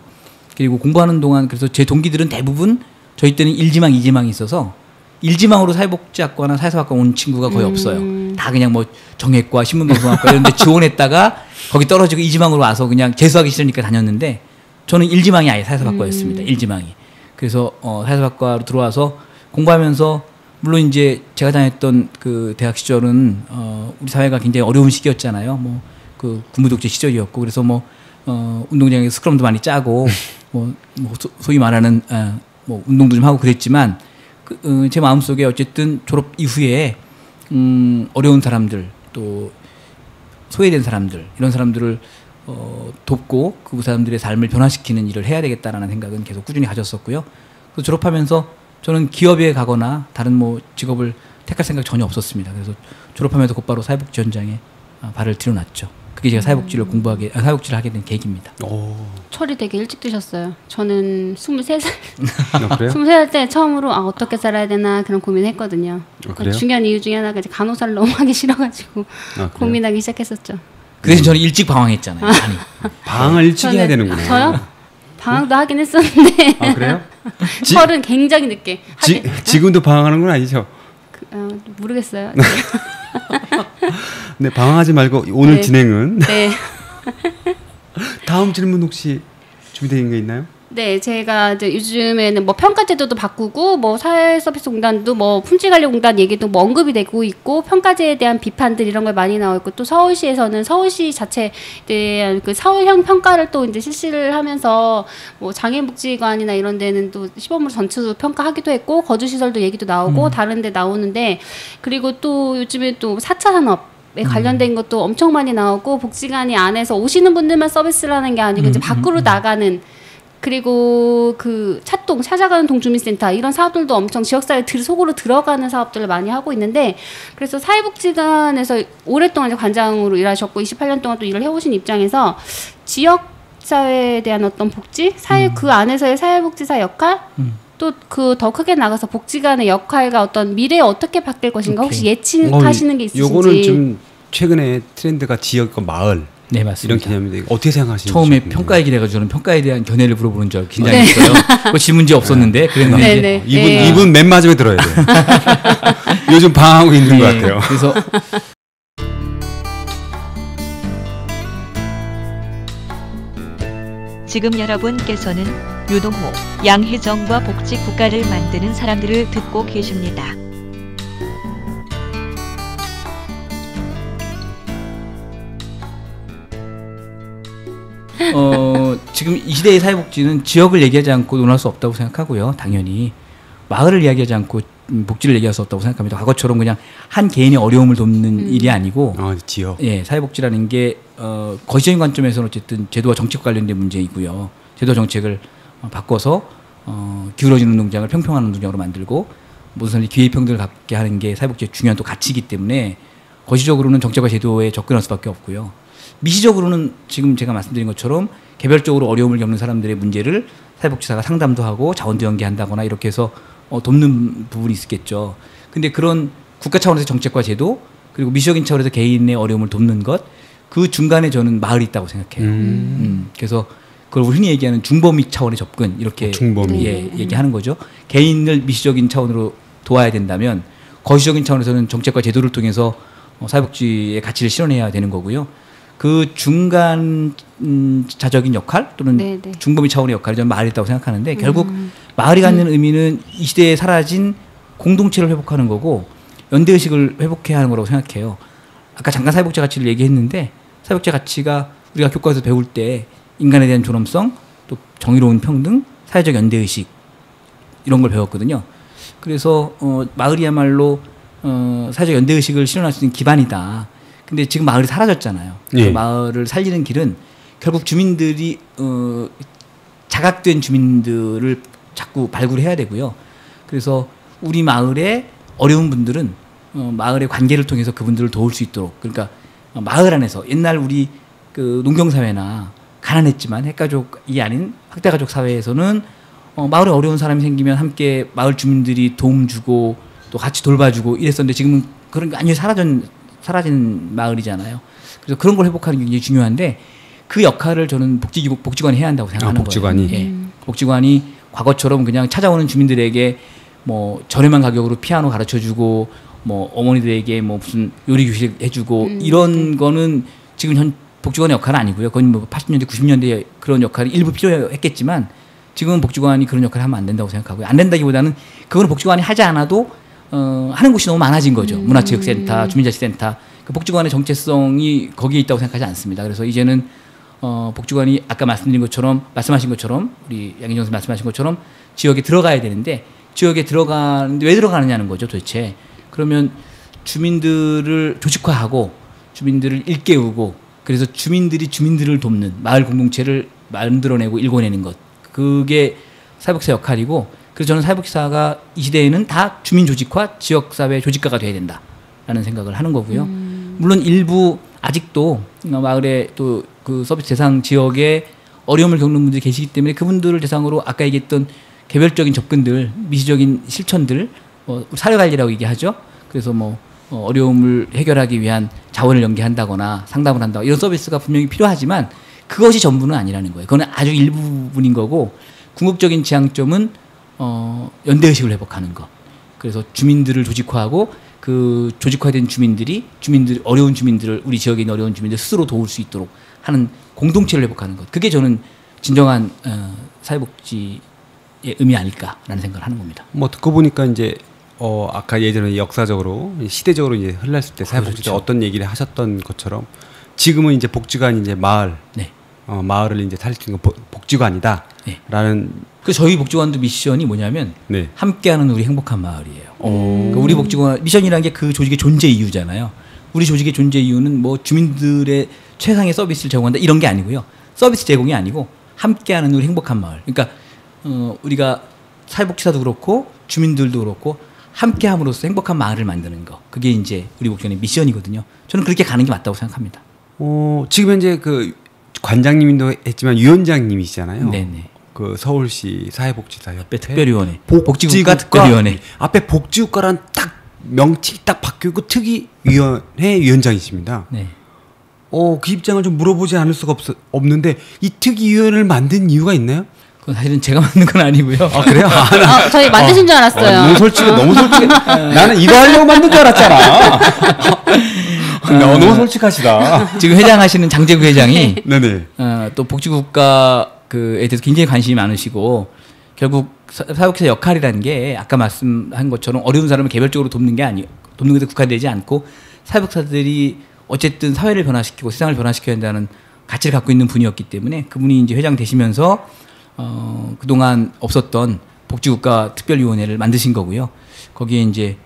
그리고 공부하는 동안 그래서 제 동기들은 대부분 저희 때는 1지망, 2지망이 있어서 1지망으로 사회복지학과나 사회사업학과 온 친구가 거의 없어요. 다 그냥 뭐 정액과 신문방송학과 이런 데 지원했다가 거기 떨어지고 2지망으로 와서 그냥 재수하기 싫으니까 다녔는데 저는 1지망이 아예 사회사업학과였습니다. 1지망이. 그래서 사회사업학과로 들어와서 공부하면서 물론 이제 제가 다녔던 그 대학 시절은 우리 사회가 굉장히 어려운 시기였잖아요. 뭐 그 군부독재 시절이었고 그래서 뭐 운동장에서 스크럼도 많이 짜고 소위 말하는 뭐 운동도 좀 하고 그랬지만 제 마음속에 어쨌든 졸업 이후에 어려운 사람들 또 소외된 사람들 이런 사람들을 돕고 그 사람들의 삶을 변화시키는 일을 해야 되겠다라는 생각은 계속 꾸준히 가졌었고요. 그래서 졸업하면서 저는 기업에 가거나 다른 뭐 직업을 택할 생각 전혀 없었습니다. 그래서 졸업하면서 곧바로 사회복지 현장에 발을 들여놨죠. 그게 제가 사회복지를 하게 된 계기입니다. 철이 되게 일찍 드셨어요. 저는 23살. 그래요? 23살 때 처음으로 어떻게 살아야 되나 그런 고민했거든요. 그래요? 중요한 이유 중에 하나가 이제 간호사를 너무 하기 싫어가지고 고민하기 시작했었죠. 그래서 저는 일찍 방황했잖아요. 많이. 방황을 일찍 해야 되는구나. 저요? 방황도 하긴 했었는데. 그래요? 철은 굉장히 늦게. 지금도 방황하는 건 아니죠? 모르겠어요. 네, 방황하지 말고 오늘 진행은. 네. 다음 질문 혹시 준비되어 게 있나요? 네, 제가 이제 요즘에는 뭐 평가제도도 바꾸고 뭐 사회서비스공단도 뭐 품질관리공단 얘기도 뭐 언급이 되고 있고 평가제에 대한 비판들 이런 걸 많이 나오고 있고 또 서울시에서는 서울시 자체에 대한 그 서울형 평가를 또 이제 실시를 하면서 뭐 장애인복지관이나 이런 데는 또 시범으로 전투 평가하기도 했고 거주시설도 얘기도 나오고 다른 데 나오는데 그리고 또 요즘에 또 4차 산업 관련된 것도 엄청 많이 나오고 복지관이 안에서 오시는 분들만 서비스를 하는 게 아니고 이제 밖으로 나가는 그리고 그 찾아가는 동주민센터 이런 사업들도 엄청 지역사회 속으로 들어가는 사업들을 많이 하고 있는데 그래서 사회복지관에서 오랫동안 이제 관장으로 일하셨고 28년 동안 또 일을 해오신 입장에서 지역사회에 대한 어떤 복지, 그 안에서의 사회복지사 역할 또 그 더 크게 나가서 복지관의 역할과 어떤 미래에 어떻게 바뀔 것인가 혹시 예측하시는 게 있으신지. 요거는 좀 최근에 트렌드가 지역과 마을 네, 맞습니다. 이런 개념인데 어떻게 생각하시는지. 처음에 평가 얘기를 해가지고 저는 평가에 대한 견해를 물어보는 줄 알고 긴장했어요. 그 질문지 없었는데 그랬는데 이분 맨 마지막에 들어야 돼요. 요즘 방황하고 있는 것 같아요. 그래서 지금 여러분께서는 유동호, 양혜정과 복지국가를 만드는 사람들을 듣고 계십니다. 지금 이 시대의 사회복지는 지역을 얘기하지 않고 논할 수 없다고 생각하고요. 당연히 마을을 이야기하지 않고 복지를 얘기할 수 없다고 생각합니다. 과거처럼 그냥 한 개인의 어려움을 돕는 일이 아니고 지역. 예, 사회복지라는 게 거시적인 관점에서는 어쨌든 제도와 정책 관련된 문제이고요. 제도 정책을 바꿔서 기울어지는 운동장을 평평한 운동장으로 만들고 모든 사람들이 기회평등을 갖게 하는 게 사회복지의 중요한 또 가치이기 때문에 거시적으로는 정책과 제도에 접근할 수밖에 없고요. 미시적으로는 지금 제가 말씀드린 것처럼 개별적으로 어려움을 겪는 사람들의 문제를 사회복지사가 상담도 하고 자원도 연계한다거나 이렇게 해서 돕는 부분이 있겠죠. 근데 그런 국가 차원에서 정책과 제도 그리고 미시적인 차원에서 개인의 어려움을 돕는 것 그 중간에 저는 마을이 있다고 생각해요. 그래서 그걸 흔히 얘기하는 중범위 차원의 접근 이렇게 얘기하는 거죠. 개인을 미시적인 차원으로 도와야 된다면 거시적인 차원에서는 정책과 제도를 통해서 사회복지의 가치를 실현해야 되는 거고요. 그 중간 자적인 역할 또는 중범위 차원의 역할이 저는 마을이 있다고 생각하는데 결국 마을이 갖는 의미는 이 시대에 사라진 공동체를 회복하는 거고 연대의식을 회복해야 하는 거라고 생각해요. 아까 잠깐 사회복지 가치를 얘기했는데 사회복지 가치가 우리가 교과에서 배울 때 인간에 대한 존엄성 또 정의로운 평등 사회적 연대의식 이런 걸 배웠거든요. 그래서 마을이야말로 사회적 연대의식을 실현할 수 있는 기반이다. 근데 지금 마을이 사라졌잖아요. 그 마을을 살리는 길은 결국 주민들이 자각된 주민들을 자꾸 발굴해야 되고요. 그래서 우리 마을의 어려운 분들은 마을의 관계를 통해서 그분들을 도울 수 있도록 그러니까 마을 안에서 옛날 우리 그 농경사회나 가난했지만 핵가족이 아닌 확대가족 사회에서는 마을에 어려운 사람이 생기면 함께 마을 주민들이 도움 주고 또 같이 돌봐주고 이랬었는데 지금은 그런 게 완전히 사라진 마을이잖아요. 그래서 그런 걸 회복하는 게 굉장히 중요한데 그 역할을 저는 복지관이 해야 한다고 생각하는 복지관이. 거예요. 복지관이 과거처럼 그냥 찾아오는 주민들에게 뭐 저렴한 가격으로 피아노 가르쳐주고 뭐 어머니들에게 뭐 무슨 요리 교실 해주고 이런 거는 지금 현 복지관의 역할은 아니고요. 그건 뭐 80년대, 90년대 그런 역할이 일부 필요했겠지만 지금은 복지관이 그런 역할을 하면 안 된다고 생각하고요. 안 된다기보다는 그거는 복지관이 하지 않아도 하는 곳이 너무 많아진 거죠. 문화체육센터, 주민자치센터. 그 복지관의 정체성이 거기에 있다고 생각하지 않습니다. 그래서 이제는 복지관이 아까 말씀하신 것처럼 우리 양희정 선생님 말씀하신 것처럼 지역에 들어가야 되는데 지역에 들어가는데 왜 들어가느냐는 거죠, 도대체. 그러면 주민들을 조직화하고 주민들을 일깨우고 그래서 주민들이 주민들을 돕는 마을 공동체를 만들어내고 일궈내는 것. 그게 사회복지사 역할이고 그래서 저는 사회복지사가 이 시대에는 다 주민 조직화, 지역사회 조직가가 돼야 된다라는 생각을 하는 거고요. 물론 일부 아직도 마을에 또 그 서비스 대상 지역에 어려움을 겪는 분들이 계시기 때문에 그분들을 대상으로 아까 얘기했던 개별적인 접근들, 미시적인 실천들, 사회관리라고 얘기하죠. 그래서 어려움을 해결하기 위한 자원을 연계한다거나 상담을 한다 이런 서비스가 분명히 필요하지만 그것이 전부는 아니라는 거예요. 그건 아주 일부분인 거고 궁극적인 지향점은 연대의식을 회복하는 것. 그래서 주민들을 조직화하고 그 조직화된 어려운 주민들을 우리 지역에 있는 어려운 주민들 스스로 도울 수 있도록 하는 공동체를 회복하는 것. 그게 저는 진정한 사회복지의 의미 아닐까라는 생각을 하는 겁니다. 듣고 보니까 이제 아까 예전에 역사적으로 시대적으로 이제 흘렀을 때 사회복지사 어떤 얘기를 하셨던 것처럼 지금은 이제 복지관이 이제 마을을 이제 살릴 수 있는 복지관이다라는. 그래서 저희 복지관도 미션이 뭐냐면 함께하는 우리 행복한 마을이에요. 그러니까 우리 복지관 미션이라는 게 그 조직의 존재 이유잖아요. 우리 조직의 존재 이유는 뭐 주민들의 최상의 서비스를 제공한다 이런 게 아니고요. 서비스 제공이 아니고 함께하는 우리 행복한 마을. 그러니까 우리가 사회복지사도 그렇고 주민들도 그렇고 함께함으로써 행복한 마을을 만드는 거. 그게 이제 우리 복지원의 미션이거든요. 저는 그렇게 가는 게 맞다고 생각합니다. 지금 현재 그 관장님도 했지만 위원장님이시잖아요. 네네. 그 서울시 사회복지사 협회 특별위원회, 복지국가 특별위원회. 앞에 복지국가란 딱 명칭이 딱 바뀌고 특위위원회 위원장이십니다. 네. 그 입장을 좀 물어보지 않을 수가 없는데 이 특위위원회를 만든 이유가 있나요? 그건 사실은 제가 만든 건 아니고요. 아 그래요? 저희 만드신 줄 알았어요. 너무 솔직해. 나는 이거 하려고 만든 줄 알았잖아. 너무 솔직하시다. 지금 회장하시는 장재구 회장이 네네. 또 복지국가에 대해서 굉장히 관심이 많으시고 결국 사회복지사 역할이라는 게 아까 말씀한 것처럼 어려운 사람을 개별적으로 돕는 것에 국한되지 않고 사회복지사들이 어쨌든 사회를 변화시키고 세상을 변화시켜야 한다는 가치를 갖고 있는 분이었기 때문에 그분이 이제 회장 되시면서 그동안 없었던 복지국가 특별위원회를 만드신 거고요. 거기에 이제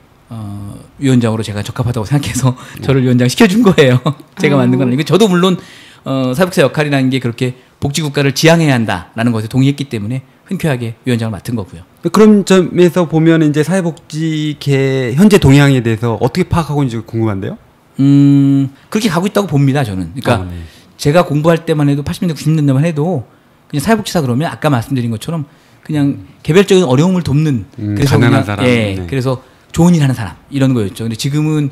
위원장으로 제가 적합하다고 생각해서 저를 위원장 시켜준 거예요. 제가 만든 건 아니고 저도 물론 사회복지사 역할이라는 게 그렇게 복지국가를 지향해야 한다라는 것에 동의했기 때문에 흔쾌하게 위원장을 맡은 거고요. 그런 점에서 보면 이제 사회복지계 현재 동향에 대해서 어떻게 파악하고 있는지 궁금한데요. 그렇게 가고 있다고 봅니다. 저는. 그러니까 네. 제가 공부할 때만 해도 80년대 90년대만 해도 그냥 사회복지사 그러면 아까 말씀드린 것처럼 그냥 개별적인 어려움을 돕는 그래서 가난한 사람. 예, 네. 그래서 좋은 일 하는 사람 이런 거였죠. 근데 지금은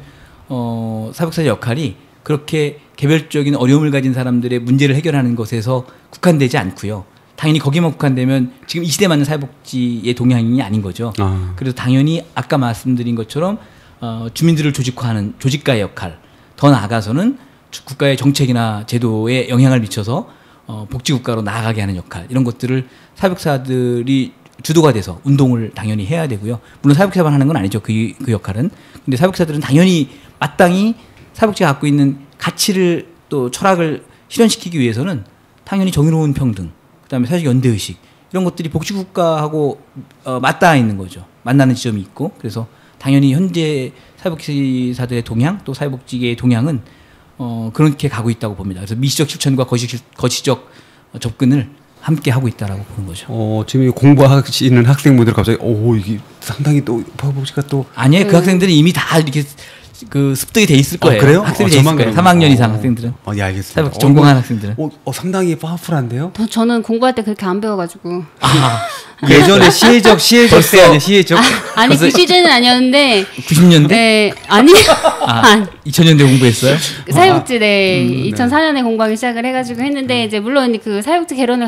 사회복지사 역할이 그렇게 개별적인 어려움을 가진 사람들의 문제를 해결하는 것에서 국한되지 않고요. 당연히 거기만 국한되면 지금 이 시대에 맞는 사회복지의 동향이 아닌 거죠. 그래서 당연히 아까 말씀드린 것처럼 주민들을 조직화하는 조직가의 역할, 더 나아가서는 국가의 정책이나 제도에 영향을 미쳐서 복지국가로 나아가게 하는 역할, 이런 것들을 사회복지사들이 주도가 돼서 운동을 당연히 해야 되고요. 물론 사회복지사만 하는 건 아니죠. 그 역할은. 근데 사회복지사들은 당연히 마땅히 사회복지가 갖고 있는 가치를 또 철학을 실현시키기 위해서는 당연히 정의로운 평등, 그다음에 사회적 연대의식, 이런 것들이 복지국가하고 맞닿아 있는 거죠. 만나는 지점이 있고. 그래서 당연히 현재 사회복지사들의 동향, 또 사회복지계의 동향은 그렇게 가고 있다고 봅니다. 그래서 미시적 실천과 거시적 접근을 함께 하고 있다라고 보는 거죠. 지금 공부하시는 학생분들 갑자기 이게 상당히 또 사회복지가 또 아니에요. 그 학생들은 이미 다 이렇게 그 습득이 돼 있을 거예요. 그래요? 학생이 돼 있을 거예요. 3학년 이상 학생들은. 예, 알겠습니다. 사회복지 전공한 학생들은. 상당히 파워풀한데요? 저는 공부할 때 그렇게 안 배워가지고. 예전에 시혜적 때 아니야, 시혜적? 아니, 그 시즌은 아니었는데. 90년대? 네, 아니. 2000년대 공부했어요? 사회복지, 2004년에 공부하기 시작을 해가지고 했는데, 이제 물론 그 사회복지 개론을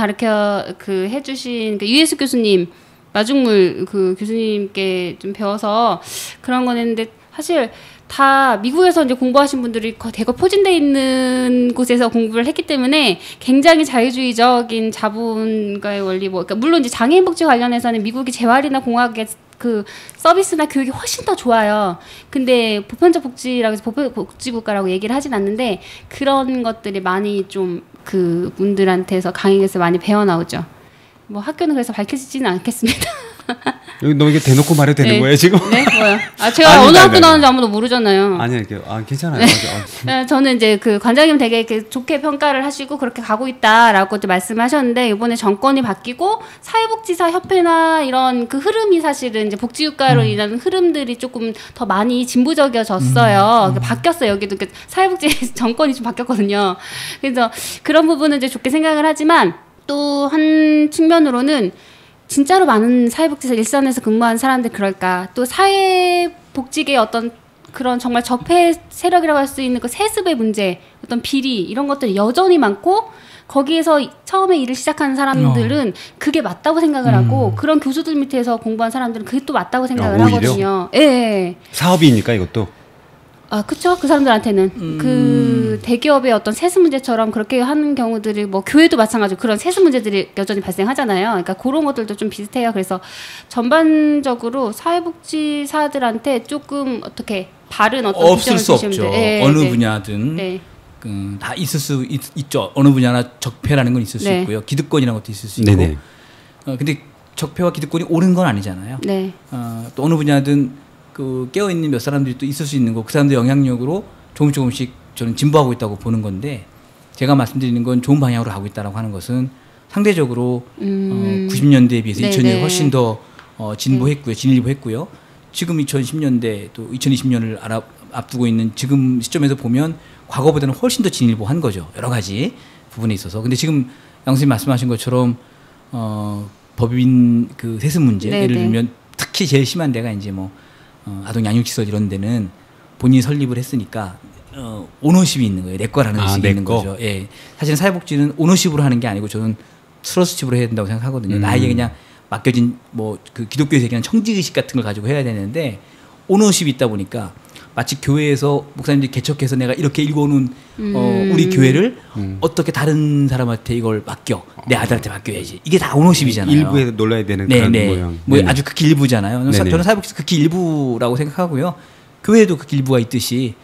해주신 그 유예숙 교수님, 마중물 그 교수님께 좀 배워서 그런 건 했는데, 사실 다 미국에서 이제 공부하신 분들이 대거 포진돼 있는 곳에서 공부를 했기 때문에 굉장히 자유주의적인 자본가의 원리, 그러니까 물론 이제 장애인 복지 관련해서는 미국이 재활이나 공학의 그 서비스나 교육이 훨씬 더 좋아요. 근데 보편적 복지라고 해서 복지국가라고 얘기를 하진 않는데 그런 것들이 많이 좀 그 분들한테서 강의에서 많이 배워 나오죠. 뭐 학교는 그래서 밝혀지지는 않겠습니다. 여기 너 이게 대놓고 말해도 되는 거예요 지금? 네, 뭐요? 제가 어느 학교 나왔는지 아무도 모르잖아요. 아니요, 괜찮아요. 네. 저는 이제 그 관장님 되게 이렇게 좋게 평가를 하시고 그렇게 가고 있다라고 말씀하셨는데 이번에 정권이 바뀌고 사회복지사 협회나 이런 그 흐름이 사실은 이제 복지국가로 인한 흐름들이 조금 더 많이 진보적이어졌어요. 바뀌었어요. 여기도 사회복지 정권이 좀 바뀌었거든요. 그래서 그런 부분은 이제 좋게 생각을 하지만 또 한 측면으로는 진짜로 많은 사회복지사 일선에서 근무한 사람들 그럴까? 또 사회복지계의 어떤 그런 정말 적폐 세력이라고 할 수 있는 그 세습의 문제, 어떤 비리 이런 것들이 여전히 많고 거기에서 처음에 일을 시작하는 사람들은 그게 맞다고 생각을 하고 그런 교수들 밑에서 공부한 사람들은 그게 또 맞다고 생각을 하거든요. 예. 사업이니까 이것도. 그쵸. 그 사람들한테는 그 대기업의 어떤 세습 문제처럼 그렇게 하는 경우들이 뭐 교회도 마찬가지고 그런 세습 문제들이 여전히 발생하잖아요. 그러니까 그런 것들도 좀 비슷해요. 그래서 전반적으로 사회복지사들한테 조금 어떻게 바른 어떤 없을 수 없죠. 어느 분야든 다 있을 수 있죠. 어느 분야나 적폐라는 건 있을 수 있고요. 기득권이라는 것도 있을 수 있고. 근데 적폐와 기득권이 옳은 건 아니잖아요. 또 어느 분야든 그 깨어있는 몇 사람들이 또 있을 수 있는 거, 그 사람들 영향력으로 조금씩 저는 진보하고 있다고 보는 건데 제가 말씀드리는 건 좋은 방향으로 가고 있다라고 하는 것은 상대적으로 90년대에 비해서 2000년이 훨씬 더 진보했고요. 진일보했고요. 지금 2010년대 또 2020년을 앞두고 있는 지금 시점에서 보면 과거보다는 훨씬 더 진일보한 거죠. 여러 가지 부분에 있어서. 근데 지금 양 선생님 말씀하신 것처럼 법인 그 세습 문제 네네. 예를 들면 특히 제일 심한 데가 이제 뭐 아동 양육시설 이런 데는 본인이 설립을 했으니까 오너십이 있는 거예요. 내 거라는 의식이 있는 거죠. 예. 사실은 사회복지는 오너십으로 하는 게 아니고 저는 트러스트십으로 해야 된다고 생각하거든요. 나에게 그냥 맡겨진 뭐 그 기독교에서 얘기하는 청지의식 같은 걸 가지고 해야 되는데 오너십이 있다 보니까 마치 교회에서 목사님들이 개척해서 내가 이렇게 읽어오는 우리 교회를 어떻게 다른 사람한테 이걸 맡겨 내 아들한테 맡겨야지 이게 다 오너십이잖아요. 일부에서 놀라야 되는 그런 모양. 뭐 아주 극히 일부잖아요. 저는 사회복지 극히 일부라고 생각하고요. 교회도 극히 일부가 있듯이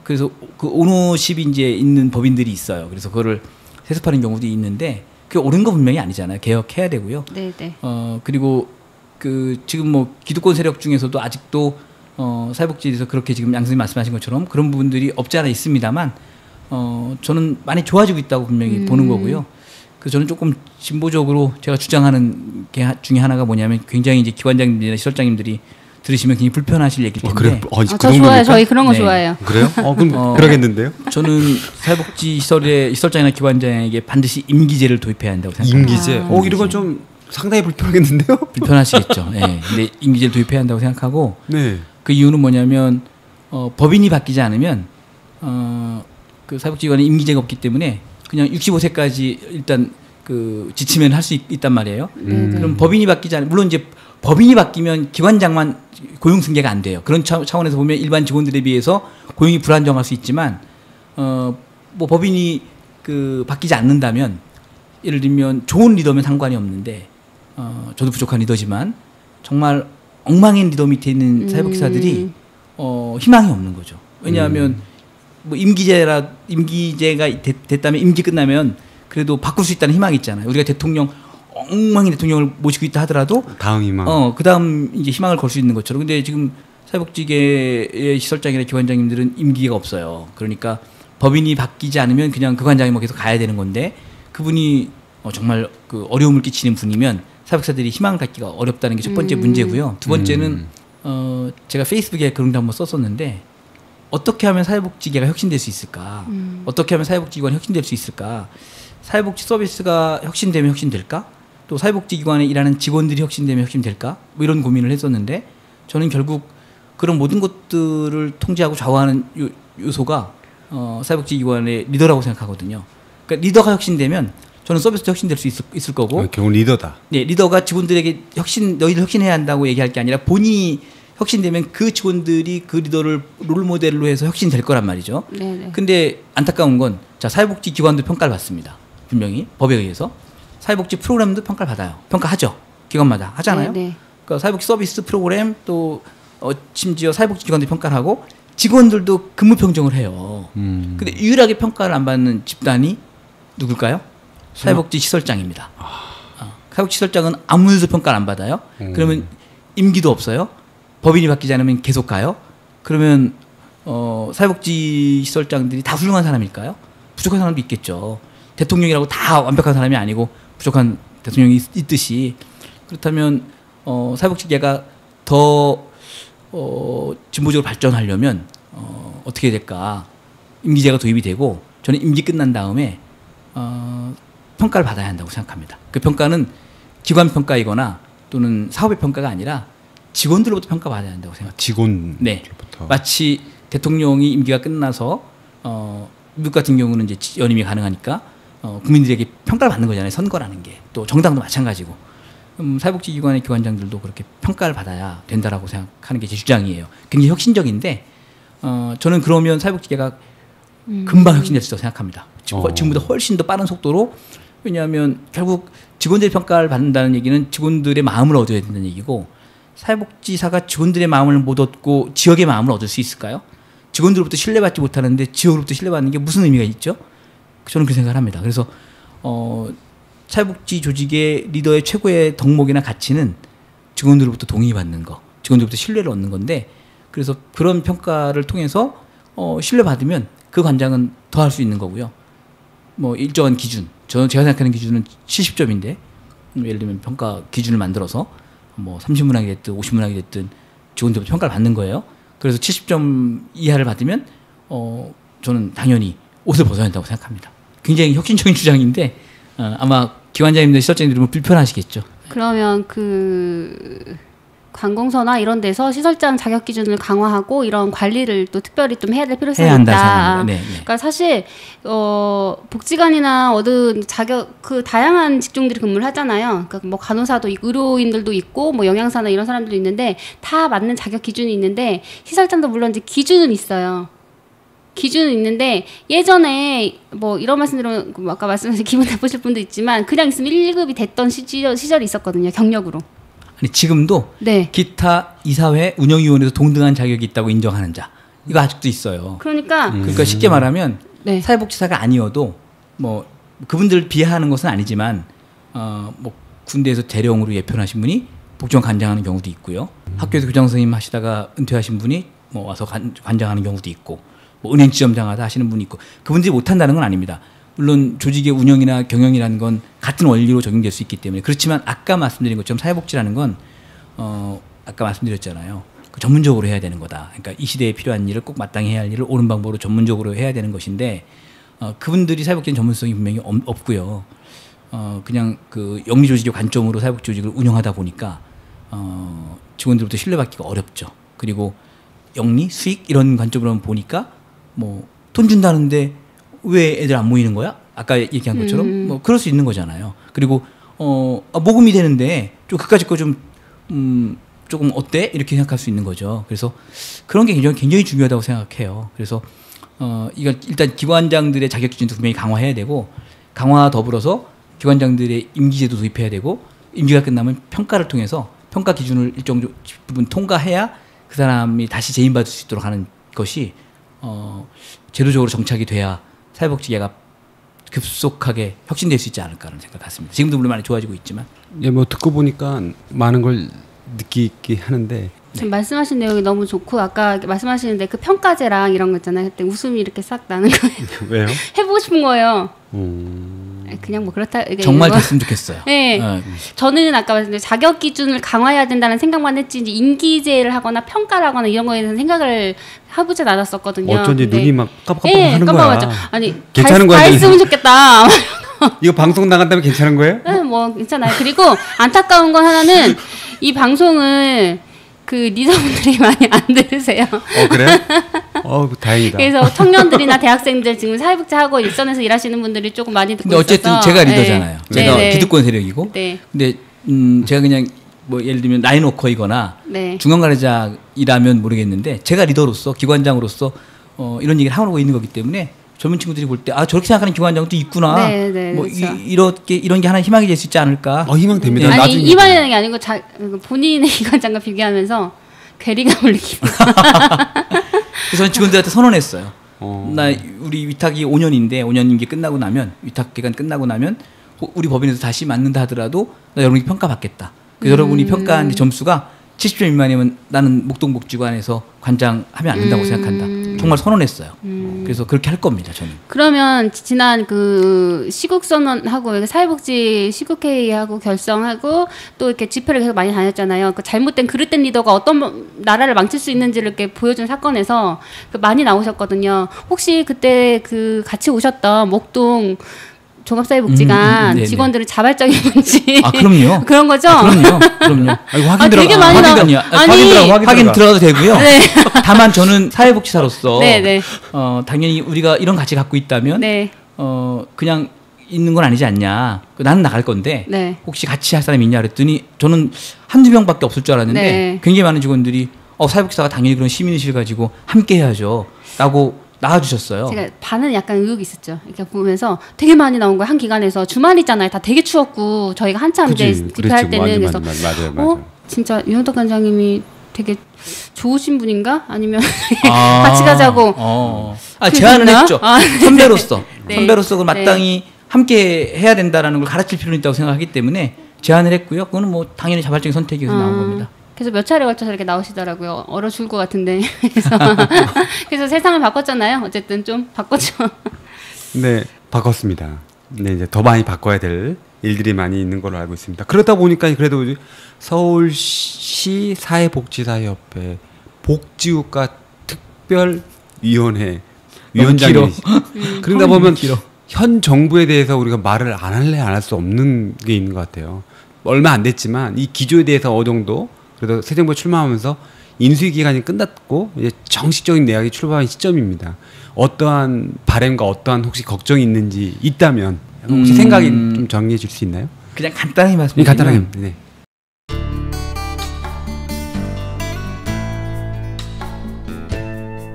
그래서 그 오너십이 이제 있는 법인들이 있어요. 그래서 그거를 세습하는 경우도 있는데 그게 옳은 거 분명히 아니잖아요. 개혁해야 되고요. 네네. 그리고 그 지금 뭐 기득권 세력 중에서도 아직도 사회복지에 대해서 그렇게 지금 양 선생님 말씀하신 것처럼 그런 부분들이 없지 않아 있습니다만 저는 많이 좋아지고 있다고 분명히 보는 거고요. 그래서 저는 조금 진보적으로 제가 주장하는 게 중에 하나가 뭐냐면 굉장히 이제 기관장님들이나 시설장님들이 들으시면 굉장히 불편하실 얘기일 텐데. 그래? 그 저 좋아요. 저희 그런 거 좋아해요. 그래요? 그럼 그러겠는데요? 저는 사회복지 시설의 시설장이나 기관장에게 반드시 임기제를 도입해야 한다고 생각합니다. 임기제? 이런 건 좀 상당히 불편하겠는데요? 불편하시겠죠. 네. 근데 임기제를 도입해야 한다고 생각하고 네. 그 이유는 뭐냐면 법인이 바뀌지 않으면 그 사회복지기관에 임기제가 없기 때문에 그냥 65세까지 일단 그 지치면 할 수 있단 말이에요. 그럼 법인이 바뀌지 않으면 물론 이제 법인이 바뀌면 기관장만 고용 승계가 안 돼요. 그런 차원에서 보면 일반 직원들에 비해서 고용이 불안정할 수 있지만 뭐 법인이 그 바뀌지 않는다면 예를 들면 좋은 리더면 상관이 없는데 저도 부족한 리더지만 정말 엉망인 리더 밑에 있는 사회복지사들이 희망이 없는 거죠. 왜냐하면 뭐 임기제가 됐다면 임기 끝나면 그래도 바꿀 수 있다는 희망이 있잖아요. 우리가 대통령 엉망인 대통령을 모시고 있다 하더라도 다음 희망. 그다음 이제 희망을 걸 수 있는 것처럼. 근데 지금 사회복지계의 시설장이나 기관장님들은 임기가 없어요. 그러니까 법인이 바뀌지 않으면 그냥 그 관장이 뭐 계속 가야 되는 건데 그분이 정말 그 어려움을 끼치는 분이면 사회복지사들이 희망을 갖기가 어렵다는 게 첫 번째 문제고요. 두 번째는 제가 페이스북에 그런 거 한번 썼었는데 어떻게 하면 사회복지계가 혁신될 수 있을까? 어떻게 하면 사회복지기관이 혁신될 수 있을까? 사회복지 서비스가 혁신되면 혁신될까? 또 사회복지기관에 일하는 직원들이 혁신되면 혁신될까? 뭐 이런 고민을 했었는데 저는 결국 그런 모든 것들을 통제하고 좌우하는 요소가 사회복지기관의 리더라고 생각하거든요. 그러니까 리더가 혁신되면 저는 서비스도 혁신될 수 있을 거고. 결국 리더다. 네, 리더가 직원들에게 너희들 혁신해야 한다고 얘기할 게 아니라 본인이 혁신되면 그 직원들이 그 리더를 롤모델로 해서 혁신될 거란 말이죠. 네네. 근데 안타까운 건 사회복지기관도 평가를 받습니다. 분명히 법에 의해서. 사회복지 프로그램도 평가를 받아요. 평가하죠. 기관마다 하잖아요. 네네. 그러니까 사회복지 서비스 프로그램 또 심지어 사회복지기관도 평가를 하고 직원들도 근무 평정을 해요. 근데 유일하게 평가를 안 받는 집단이 누굴까요? 사회복지 시설장입니다. 사회복지 시설장은 아무 데서 평가를 안 받아요. 그러면 임기도 없어요. 법인이 바뀌지 않으면 계속 가요. 그러면 사회복지 시설장들이 다 훌륭한 사람일까요? 부족한 사람도 있겠죠. 대통령이라고 다 완벽한 사람이 아니고 부족한 대통령이 있듯이. 그렇다면 사회복지계가 더 진보적으로 발전하려면 어떻게 해야 될까? 임기제가 도입이 되고 저는 임기 끝난 다음에 평가를 받아야 한다고 생각합니다. 그 평가는 기관 평가이거나 또는 사업의 평가가 아니라 직원들로부터 평가받아야 한다고 생각합니다. 직원들부터. 네. 마치 대통령이 임기가 끝나서 미국 같은 경우는 이제 연임이 가능하니까 국민들에게 평가를 받는 거잖아요. 선거라는 게. 또 정당도 마찬가지고. 사회복지기관의 기관장들도 그렇게 평가를 받아야 된다라고 생각하는 게 제 주장이에요. 굉장히 혁신적인데 저는 그러면 사회복지계가 금방 혁신될 수 있다고 생각합니다. 지금보다 훨씬 더 빠른 속도로. 왜냐하면 결국 직원들의 평가를 받는다는 얘기는 직원들의 마음을 얻어야 된다는 얘기고 사회복지사가 직원들의 마음을 못 얻고 지역의 마음을 얻을 수 있을까요? 직원들로부터 신뢰받지 못하는데 지역으로부터 신뢰받는 게 무슨 의미가 있죠? 저는 그렇게 생각을 합니다. 그래서 사회복지 조직의 리더의 최고의 덕목이나 가치는 직원들로부터 동의받는 거, 직원들로부터 신뢰를 얻는 건데 그래서 그런 평가를 통해서 신뢰받으면 그 관장은 더 할 수 있는 거고요. 뭐 일정한 기준, 제가 생각하는 기준은 70점인데 예를 들면 평가 기준을 만들어서 뭐 30문항이 됐든 50문항이 됐든 직원들부터 평가를 받는 거예요. 그래서 70점 이하를 받으면 저는 당연히 옷을 벗어야 한다고 생각합니다. 굉장히 혁신적인 주장인데 아마 기관장님들 시설장님들 들으면 불편하시겠죠. 그러면 그 관공서나 이런 데서 시설장 자격 기준을 강화하고 이런 관리를 또 특별히 좀 해야 될 필요성이 있다. 네, 네. 그러니까 사실 복지관이나 어떤 자격 그 다양한 직종들이 근무를 하잖아요. 그러니까 뭐 간호사도 있고 의료인들도 있고 뭐 영양사나 이런 사람들도 있는데 다 맞는 자격 기준이 있는데 시설장도 물론 이제 기준은 있어요. 기준은 있는데 예전에 뭐 이런 말씀드리면 아까 말씀하신 기분 나쁘실 분도 있지만 그냥 있으면 1급이 됐던 시절이 있었거든요. 경력으로. 아니 지금도 네. 기타 이사회 운영위원회에서 동등한 자격이 있다고 인정하는 자 이거 아직도 있어요. 그러니까 쉽게 말하면 네. 사회복지사가 아니어도 뭐 그분들을 비하하는 것은 아니지만 뭐 군대에서 대령으로 예편하신 분이 복지관 관장하는 경우도 있고요. 학교에서 교장 선생님 하시다가 은퇴하신 분이 뭐 와서 관장하는 경우도 있고 뭐 은행 지점장하다 하시는 분이 있고 그분들이 못한다는 건 아닙니다. 물론 조직의 운영이나 경영이라는 건 같은 원리로 적용될 수 있기 때문에 그렇지만 아까 말씀드린 것처럼 사회복지라는 건 아까 말씀드렸잖아요. 그 전문적으로 해야 되는 거다. 그러니까 이 시대에 필요한 일을 꼭 마땅히 해야 할 일을 옳은 방법으로 전문적으로 해야 되는 것인데 그분들이 사회복지는 전문성이 분명히 없고요. 그냥 그 영리 조직의 관점으로 사회복지 조직을 운영하다 보니까 직원들부터 신뢰받기가 어렵죠. 그리고 영리, 수익 이런 관점으로 보니까 뭐 돈 준다는데 왜 애들 안 모이는 거야? 아까 얘기한 것처럼 뭐 그럴 수 있는 거잖아요. 그리고 모금이 되는데 좀 그까짓 거 좀 조금 어때? 이렇게 생각할 수 있는 거죠. 그래서 그런 게 굉장히 중요하다고 생각해요. 그래서 이건 일단 기관장들의 자격 기준도 분명히 강화해야 되고 강화 더불어서 기관장들의 임기제도 도입해야 되고 임기가 끝나면 평가를 통해서 평가 기준을 일정 부분 통과해야 그 사람이 다시 재임받을 수 있도록 하는 것이 제도적으로 정착이 돼야 사회복지계가 급속하게 혁신될 수 있지 않을까라는 생각 같습니다. 지금도 물론 많이 좋아지고 있지만. 예, 뭐 듣고 보니까 많은 걸 느끼게 하는데. 지금 말씀하신 내용이 너무 좋고 아까 말씀하시는데 그 평가제랑 이런 거 있잖아요. 그때 웃음이 이렇게 싹 나는 거예요. 왜요? 해보고 싶은 거예요. 그냥 뭐 그렇다. 정말 됐으면 좋겠어요. 네. 저는 아까 말씀드린 자격 기준을 강화해야 된다는 생각만 했지 이제 임기제를 하거나 평가를 하거나 이런 거에 대해서 생각을 해보진 않았었거든요. 어쩐지 눈이 막 깜빡깜빡 네, 하는 거야. 아니 괜찮은 다 거야? 했으면 좋겠다. 이거 방송 나간다면 괜찮은 거예요? 네, 뭐 괜찮아요. 그리고 안타까운 건 하나는 이 방송을 그 리더분들이 많이 안 들으세요. 그래요? 다행이다. 그래서 청년들이나 대학생들 지금 사회복지 하고 일선에서 일하시는 분들이 조금 많이 듣고 근데 어쨌든 있어서. 제가 리더잖아요. 네. 제가 네. 기득권 세력이고. 네. 근데 제가 그냥 뭐 예를 들면 라인워커이거나 네. 중간관리자이라면 모르겠는데 제가 리더로서 기관장으로서 이런 얘기를 하고 있는 거기 때문에 젊은 친구들이 볼 때 저렇게 생각하는 기관장도 있구나. 네, 네, 뭐 그렇죠. 이런 게 하나 희망이 될 수 있지 않을까. 희망됩니다. 네. 아니 나중에. 이만하는 게 아니고 본인의 기관장과 비교하면서 괴리감을 느끼고. 그래서 저는 직원들한테 선언했어요. 우리 위탁이 5년인데 5년 임기 끝나고 나면 위탁 기간 끝나고 나면 우리 법인에서 다시 맞는다 하더라도 나 여러분이 평가받겠다. 그래서 여러분이 평가한 점수가 70점 미만이면 나는 목동복지관에서 관장하면 안 된다고 생각한다. 정말 선언했어요. 그래서 그렇게 할 겁니다. 저는. 그러면 지난 그 시국 선언하고 사회복지 시국회의하고 결성하고 또 이렇게 집회를 계속 많이 다녔잖아요. 그 잘못된 그릇된 리더가 어떤 나라를 망칠 수 있는지를 이렇게 보여준 사건에서 많이 나오셨거든요. 혹시 그때 그 같이 오셨던 목동 종합사회복지관 직원들은 자발적인 건지 그럼요. 그런 거죠? 그럼요. 확인 들어가. 되게 많이 확인 들어가도 되고요. 네. 다만 저는 사회복지사로서 네. 당연히 우리가 이런 가치 갖고 있다면 네. 그냥 있는 건 아니지 않냐. 나는 나갈 건데 네. 혹시 같이 할 사람이 있냐 그랬더니 저는 한두 명밖에 없을 줄 알았는데 네. 굉장히 많은 직원들이 사회복지사가 당연히 그런 시민의식을 가지고 함께 해야죠. 라고 나와주셨어요. 제가 반은 약간 의욕이 있었죠. 이렇게 보면서 되게 많이 나온 거예요. 한 기관에서 주말이잖아요. 다 되게 추웠고 저희가 한참 이제 집회할 때는 그래서 맞아요. 진짜 유영덕 관장님이 되게 좋으신 분인가? 아니면 같이 가자고 제안을 했죠. 선배로서 네. 선배로서 마땅히 함께 해야 된다라는 걸 가르칠 필요는 있다고 생각하기 때문에 제안을 했고요. 그거는 뭐 당연히 자발적인 선택에서 나온 겁니다. 그래서 몇 차례 걸쳐서 이렇게 나오시더라고요. 얼어 죽을 것 같은데. 그래서 세상을 바꿨잖아요. 어쨌든 좀 바꿨죠. 네, 바꿨습니다. 네, 이제 더 많이 바꿔야 될 일들이 많이 있는 걸로 알고 있습니다. 그러다 보니까 그래도 서울시 사회복지사협회 복지국가 특별위원회 위원장이 그러다 보면 현 정부에 대해서 우리가 말을 안 할래 안 할 수 없는 게 있는 것 같아요. 얼마 안 됐지만 이 기조에 대해서 어느 정도 그래도 새 정부에 출마하면서 인수위 기간이 끝났고 이제 정식적인 내각이 출범한 시점입니다. 어떠한 바램과 어떠한 혹시 걱정이 있는지 있다면 혹시 생각이 좀 정리해 줄 수 있나요? 그냥 간단히 말씀드리면 간단하게. 네.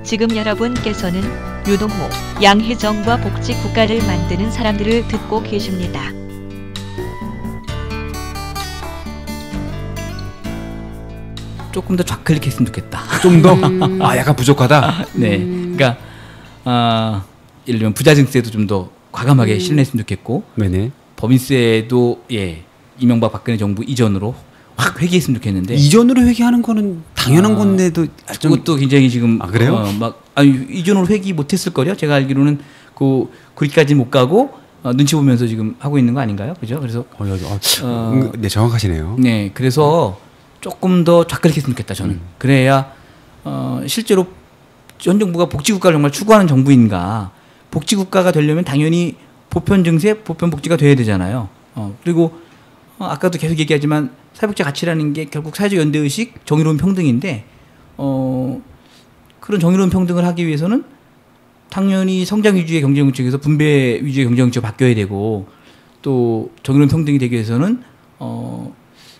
지금 여러분께서는 유동호, 양혜정과 복지국가를 만드는 사람들을 듣고 계십니다. 조금 더 좌클릭했으면 좋겠다. 좀 더? 약간 부족하다? 네. 그러니까 예를 들면 부자증세도 좀 더 과감하게 실현했으면 좋겠고 네네. 법인세도 이명박 박근혜 정부 이전으로 확 회귀했으면 좋겠는데 이전으로 회귀하는 거는 당연한 건데도 그것도 굉장히 지금 그래요? 이전으로 회귀 못했을 거요. 제가 알기로는 거기까지 못 가고 눈치 보면서 지금 하고 있는 거 아닌가요? 그죠? 그래서 네, 정확하시네요. 네, 그래서 조금 더 좌클릭했으면 좋겠다 저는. 그래야 실제로 현 정부가 복지국가를 정말 추구하는 정부인가. 복지국가가 되려면 당연히 보편증세, 보편복지가 돼야 되잖아요. 그리고 아까도 계속 얘기하지만 사회복지 가치라는 게 결국 사회적 연대의식, 정의로운 평등인데 그런 정의로운 평등을 하기 위해서는 당연히 성장 위주의 경제정책에서 분배 위주의 경제정책으로 바뀌어야 되고 또 정의로운 평등이 되기 위해서는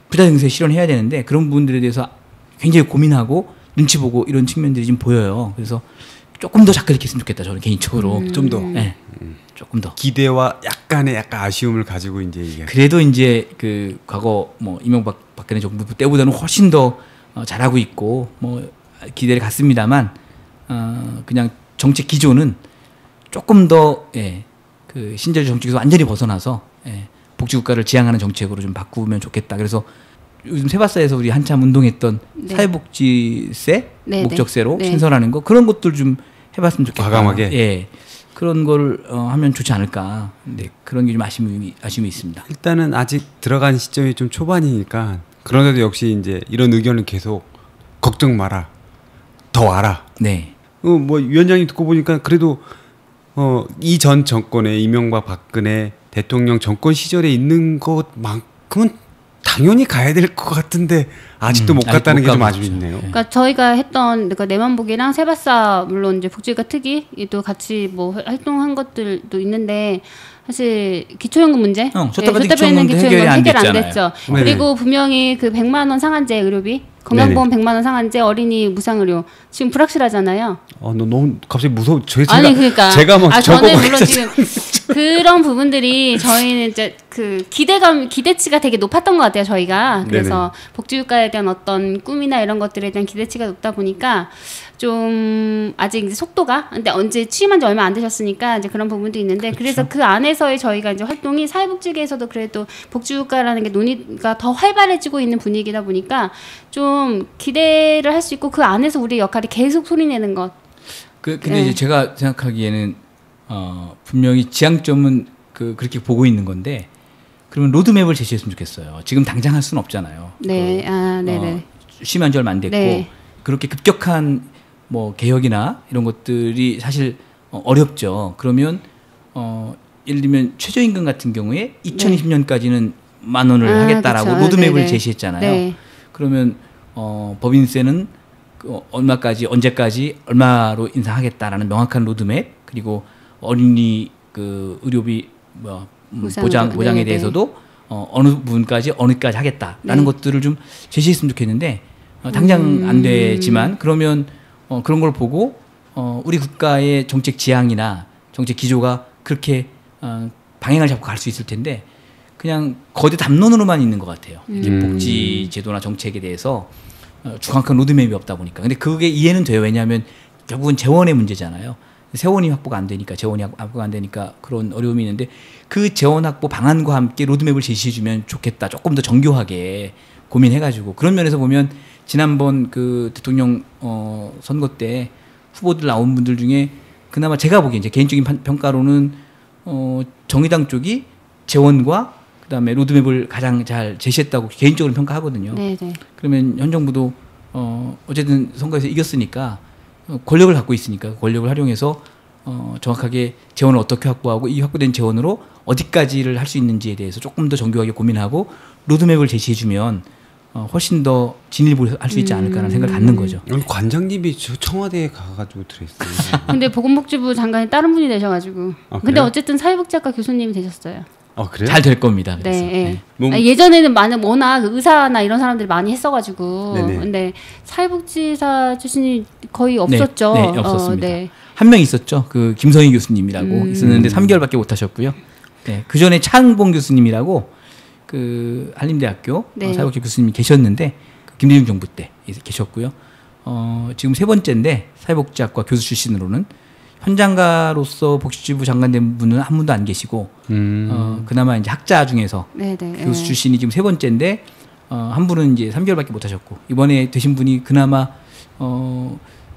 부자증세 실현해야 되는데 그런 부분들에 대해서 굉장히 고민하고 눈치 보고 이런 측면들이 좀 보여요. 그래서 조금 더 좌클릭했으면 좋겠다 저는 개인적으로. 좀 더. 네. 조금 더. 기대와 약간 아쉬움을 가지고 이제 그래도 이제 그 과거 이명박 박근혜 정부 때보다는 훨씬 더 잘하고 있고 기대를 갖습니다만 그냥 정책 기조는 조금 더 그 신자유주의 정책에서 완전히 벗어나서 복지국가를 지향하는 정책으로 좀 바꾸면 좋겠다. 그래서 요즘 세바사에서 우리 한참 운동했던 사회복지세, 목적세로 신설하는 거 그런 것들 좀 해봤으면 좋겠다. 과감하게. 그런 걸 하면 좋지 않을까. 네, 그런 게 좀 아쉬움이 있습니다. 일단은 아직 들어간 시점이 좀 초반이니까 그런데도 역시 이제 이런 의견을 계속 걱정 마라, 더 와라. 네. 위원장님 듣고 보니까 그래도 이전 정권의 이명박 박근혜 대통령 정권 시절에 있는 것만큼은 당연히 가야 될 것 같은데 아직도 못 갔다는 게 좀 아쉽네요. 그러니까 저희가 했던 내만복이랑 세바사 물론 이제 복지국가 특위도 같이 활동한 것들도 있는데 사실 기초연금 문제, 줬다 빼는 기초연금 해결 안 됐죠. 네네. 그리고 분명히 그 100만 원 상한제 의료비, 건강보험 100만 원 상한제, 어린이 무상의료 지금 불확실하잖아요. 너 너무 갑자기 무서워. 아니 그러니까 제가 저는 물론 지금 그런 부분들이 저희는 이제 그 기대치가 되게 높았던 것 같아요. 저희가 그래서 복지국가에 대한 어떤 꿈이나 이런 것들에 대한 기대치가 높다 보니까 좀 아직 이제 속도가 근데 언제 취임한 지 얼마 안 되셨으니까 이제 그런 부분도 있는데 그래서 그 안에서의 저희가 이제 활동이 사회복지계에서도 그래도 복지국가라는 게 논의가 더 활발해지고 있는 분위기다 보니까 좀 기대를 할 수 있고 그 안에서 우리의 역할이 계속 소리내는 것. 근데 이제 제가 생각하기에는 분명히 지향점은 그렇게 보고 있는 건데 그러면 로드맵을 제시했으면 좋겠어요. 지금 당장 할 수는 없잖아요. 네, 네네. 취임한 지 얼마 안 됐고 그렇게 급격한 개혁이나 이런 것들이 사실 어렵죠. 그러면 예를 들면 최저임금 같은 경우에 2020년까지는 10,000원을 하겠다라고 그쵸. 로드맵을 제시했잖아요. 그러면 법인세는 얼마까지 언제까지 얼마로 인상하겠다라는 명확한 로드맵 그리고 어린이 그 의료비 보장에 대해서도 어느 부분까지 어느까지 하겠다라는 것들을 좀 제시했으면 좋겠는데 당장 안 되지만 그러면 그런 걸 보고 우리 국가의 정책 지향이나 정책 기조가 그렇게 방향을 잡고 갈 수 있을 텐데 그냥 거대 담론으로만 있는 것 같아요. 이게 복지 제도나 정책에 대해서 정확한 로드맵이 없다 보니까. 근데 그게 이해는 돼요. 왜냐하면 결국은 재원의 문제잖아요. 세원이 확보가 안 되니까 재원이 확보가 안 되니까 그런 어려움이 있는데 그 재원 확보 방안과 함께 로드맵을 제시해주면 좋겠다. 조금 더 정교하게 고민해가지고 그런 면에서 보면 지난번 그 대통령 선거 때 후보들 나온 분들 중에 그나마 제가 보기엔 제 개인적인 평가로는 정의당 쪽이 재원과 그다음에 로드맵을 가장 잘 제시했다고 개인적으로 평가하거든요. 네네. 그러면 현 정부도 어쨌든 선거에서 이겼으니까 권력을 갖고 있으니까 권력을 활용해서 정확하게 재원을 어떻게 확보하고 이 확보된 재원으로 어디까지를 할 수 있는지에 대해서 조금 더 정교하게 고민하고 로드맵을 제시해주면 훨씬 더 진일보를 할 수 있지 않을까라는 생각을 갖는 거죠. 관장님이 청와대에 가가지고 들어있어요. 근데 보건복지부 장관이 다른 분이 되셔가지고. 근데 어쨌든 사회복지학과 교수님이 되셨어요. 그래요? 잘 될 겁니다. 그래서. 네. 예전에는 워낙 의사나 이런 사람들이 많이 했어가지고. 네네. 근데 사회복지사 출신이 거의 없었죠. 네, 없었습니다. 네. 한 명 있었죠. 그 김성희 교수님이라고 있었는데 3개월밖에 못 하셨고요. 네, 그 전에 차은봉 교수님이라고 그 한림대학교 네. 사회복지 교수님이 계셨는데 그 김대중 정부 때 계셨고요. 지금 세 번째인데 사회복지학과 교수 출신으로는 현장가로서 복지부 장관 된 분은 한 분도 안 계시고 그나마 이제 학자 중에서 네네. 교수 출신이 지금 세 번째인데 한 분은 이제 3개월밖에 못 하셨고 이번에 되신 분이 그나마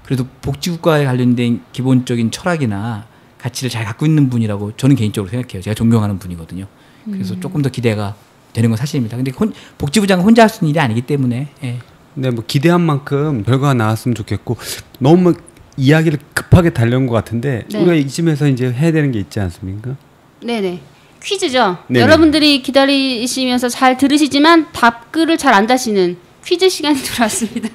그래도 복지국가에 관련된 기본적인 철학이나 가치를 잘 갖고 있는 분이라고 저는 개인적으로 생각해요. 제가 존경하는 분이거든요. 그래서 조금 더 기대가 되는 건 사실입니다. 근데 복지부 장관 혼자 할 수 있는 일이 아니기 때문에. 예. 네, 뭐 기대한 만큼 결과가 나왔으면 좋겠고 너무 이야기를 급하게 달려온 것 같은데 네. 우리가 이쯤에서 이제 해야 되는 게 있지 않습니까? 네네. 퀴즈죠. 네네. 여러분들이 기다리시면서 잘 들으시지만 답글을 잘 안 다시는 퀴즈 시간이 돌아왔습니다.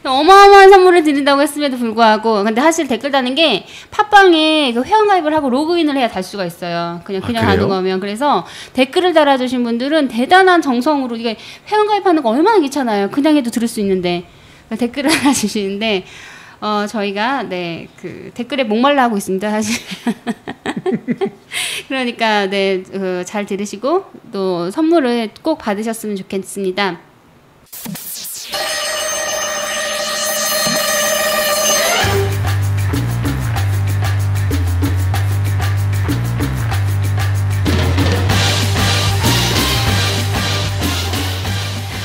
어마어마한 선물을 드린다고 했음에도 불구하고 근데 사실 댓글 다는 게 팟빵에 그 회원가입을 하고 로그인을 해야 달 수가 있어요. 그냥 하는 거면. 그래서 댓글을 달아주신 분들은 대단한 정성으로 이게 회원가입하는 거 얼마나 귀찮아요. 그냥 해도 들을 수 있는데 댓글을 달아주시는데 저희가 그 댓글에 목말라 하고 있습니다. 사실. 그러니까 잘 들으시고 또 선물을 꼭 받으셨으면 좋겠습니다.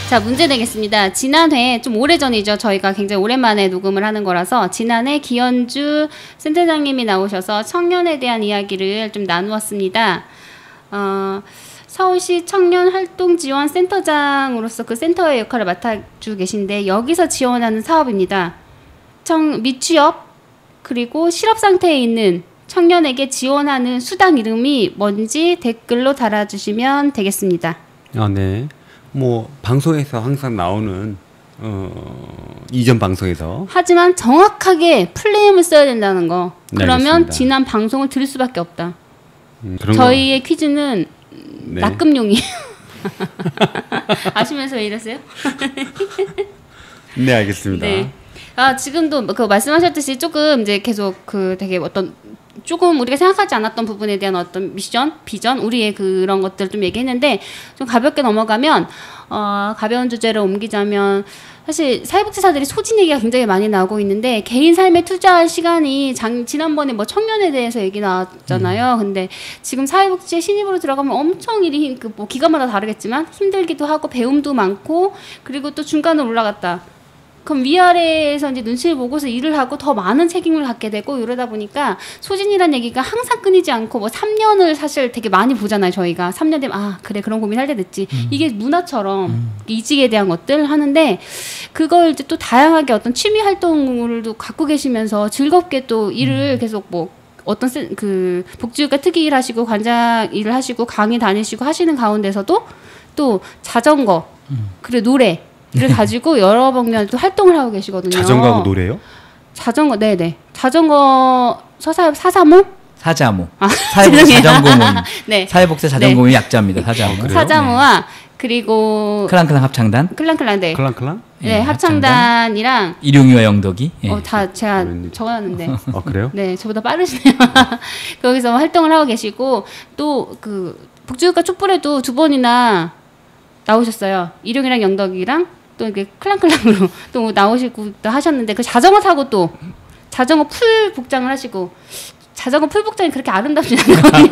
자, 문제 내겠습니다. 지난해, 좀 오래전이죠. 저희가 굉장히 오랜만에 녹음을 하는 거라서 지난해 기현주 센터장님이 나오셔서 청년에 대한 이야기를 좀 나누었습니다. 서울시 청년활동지원센터장으로서 그 센터의 역할을 맡아주고 계신데 여기서 지원하는 사업입니다. 미취업 그리고 실업 상태에 있는 청년에게 지원하는 수당 이름이 뭔지 댓글로 달아주시면 되겠습니다. 네. 뭐 방송에서 항상 나오는 이전 방송에서 하지만 정확하게 플레임을 써야 된다는 거. 네, 그러면 알겠습니다. 지난 방송을 들을 수밖에 없다. 그런 저희의 퀴즈는 네. 낙금용이에요. 아시면서 왜 이러세요? 네, 알겠습니다. 네. 지금도 그 말씀하셨듯이 조금 이제 계속 그 되게 어떤 조금 우리가 생각하지 않았던 부분에 대한 어떤 미션, 비전, 우리의 그런 것들 좀 얘기했는데 좀 가볍게 넘어가면 가벼운 주제로 옮기자면 사실 사회복지사들이 소진 얘기가 굉장히 많이 나오고 있는데 개인 삶에 투자할 시간이 지난번에 뭐 청년에 대해서 얘기 나왔잖아요. 근데 지금 사회복지에 신입으로 들어가면 엄청 일이 뭐 기간마다 다르겠지만 힘들기도 하고 배움도 많고 그리고 또 중간으로 올라갔다. 그럼 위아래에서 이제 눈치를 보고서 일을 하고 더 많은 책임을 갖게 되고 이러다 보니까 소진이라는 얘기가 항상 끊이지 않고 뭐 3년을 사실 되게 많이 보잖아요. 저희가 3년 되면 그래 그런 고민할 때 됐지. 이게 문화처럼 이직에 대한 것들 하는데 그걸 이제 또 다양하게 어떤 취미 활동을도 갖고 계시면서 즐겁게 또 일을 계속 뭐 어떤 그 복지국가 특위 일 하시고 관장 일을 하시고 강의 다니시고 하시는 가운데서도 또 자전거 그리고 노래 를 가지고 여러 방면 또 활동을 하고 계시거든요. 자전거하고 노래요? 자전거, 네네. 자전거 사사모? 사자모. 사회복지 자전거 모임. 네. 사회복지 자전거 모임 약자입니다. 사자모. 사자모와 그리고 클랑클랑 합창단. 클랑클랑 네. 클랑클랑? 네, 합창단이랑 일용이와 영덕이. 예. 다 제가 적어놨는데. 그래요? 네, 저보다 빠르시네요. 거기서 활동을 하고 계시고 또 그 복지국가 촛불에도 2번이나 나오셨어요. 일용이랑 영덕이랑 또 이렇게 클랑클랑으로 또 나오시고 또 하셨는데 그 자전거 타고 또 자전거 풀 복장을 하시고 자전거 풀복장이 그렇게 아름답지 않거든요.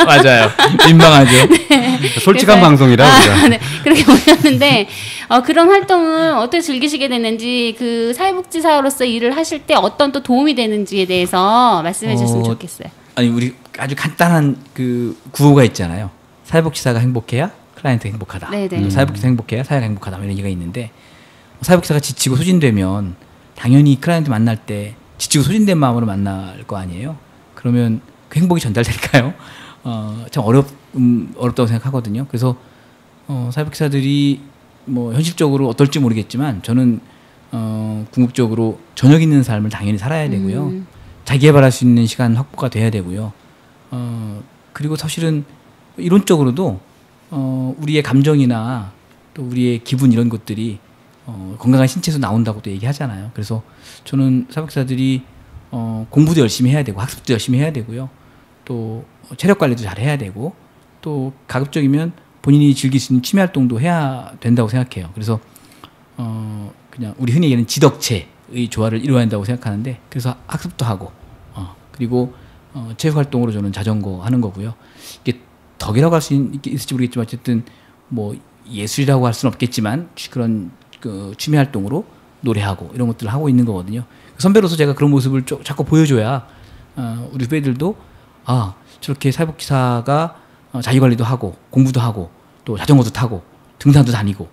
맞아요. 민망하죠. 솔직한 그래서- 방송이라 우리가. 네, 그렇게 보셨는데 그런 활동을 어떻게 즐기시게 됐는지 그 사회복지사로서 일을 하실 때 어떤 또 도움이 되는지에 대해서 말씀해 주셨으면 좋겠어요. 아니 우리 아주 간단한 그 구호가 있잖아요. 사회복지사가 행복해야 클라이언트 행복하다. 네네. 또 사회복지사 행복해야 사회가 행복하다. 이런 얘기가 있는데 사회복지사가 지치고 소진되면 당연히 클라이언트 만날 때 지치고 소진된 마음으로 만날 거 아니에요. 그러면 그 행복이 전달될까요? 참 어렵다고 생각하거든요. 그래서 사회복지사들이 뭐 현실적으로 어떨지 모르겠지만 저는 궁극적으로 저녁 있는 삶을 당연히 살아야 되고요. 자기 개발할 수 있는 시간 확보가 돼야 되고요. 그리고 사실은 이론적으로도 우리의 감정이나 또 우리의 기분 이런 것들이 건강한 신체에서 나온다고도 얘기하잖아요. 그래서 저는 사회복지사들이 공부도 열심히 해야 되고 학습도 열심히 해야 되고요. 또 체력 관리도 잘 해야 되고 또 가급적이면 본인이 즐길 수 있는 취미 활동도 해야 된다고 생각해요. 그래서 그냥 우리 흔히 얘기하는 지덕체의 조화를 이루어야 한다고 생각하는데 그래서 학습도 하고 그리고 체육 활동으로 저는 자전거 하는 거고요. 이게 덕이라고 할 수 있을지 모르겠지만 어쨌든 뭐 예술이라고 할 수는 없겠지만 그런 그 취미 활동으로 노래하고 이런 것들을 하고 있는 거거든요. 선배로서 제가 그런 모습을 자꾸 보여줘야 우리 후배들도 저렇게 사회복지사가 자기관리도 하고 공부도 하고 또 자전거도 타고 등산도 다니고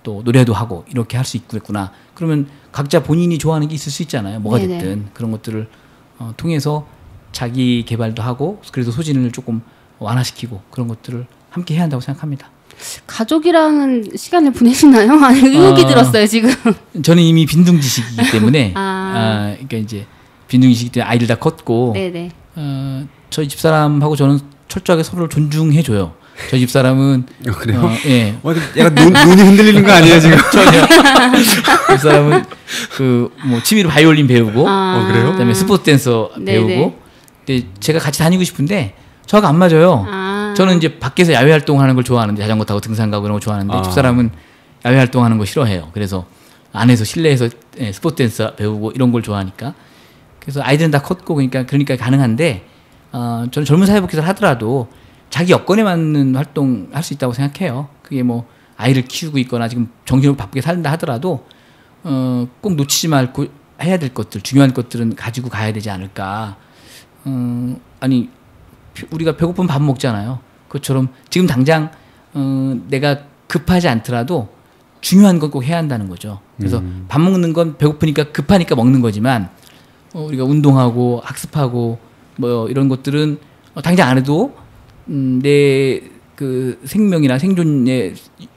또 노래도 하고 이렇게 할 수 있겠구나. 그러면 각자 본인이 좋아하는 게 있을 수 있잖아요. 뭐가 됐든 네네. 그런 것들을 통해서 자기 개발도 하고 그래서 소진을 조금 완화시키고 그런 것들을 함께 해야 한다고 생각합니다. 가족이랑은 시간을 보내시나요? 아니 의혹이 들었어요 지금. 저는 이미 빈둥지식이기 때문에 아. 그러니까 이제 빈둥지식이기 때문에 아이들 다 컸고 네네. 저희 집사람하고 저는 철저하게 서로를 존중해줘요. 저희 집사람은 그래요? 예. 약간 눈이 흔들리는 거 아니에요 지금? 전혀. 집사람은 그 뭐 취미로 바이올린 배우고 그래요? 그다음에 스포츠 댄서 네네. 배우고 근데 제가 같이 다니고 싶은데 저하고 안 맞아요. 저는 이제 밖에서 야외 활동하는 걸 좋아하는데 자전거 타고 등산 가고 이런 거 좋아하는데 집사람은 야외 활동하는 거 싫어해요. 그래서 안에서 실내에서 스포츠 댄서 배우고 이런 걸 좋아하니까 그래서 아이들은 다 컸고 그러니까 가능한데 저는 젊은 사회복지사를 하더라도 자기 여건에 맞는 활동 할 수 있다고 생각해요. 그게 뭐 아이를 키우고 있거나 지금 정신으로 바쁘게 산다 하더라도 꼭 놓치지 말고 해야 될 것들 중요한 것들은 가지고 가야 되지 않을까. 아니 우리가 배고프면 밥 먹잖아요. 그것처럼 지금 당장 내가 급하지 않더라도 중요한 건 꼭 해야 한다는 거죠. 그래서 밥 먹는 건 배고프니까 급하니까 먹는 거지만 우리가 운동하고 학습하고 뭐 이런 것들은 당장 안 해도 내 그 생명이나 생존에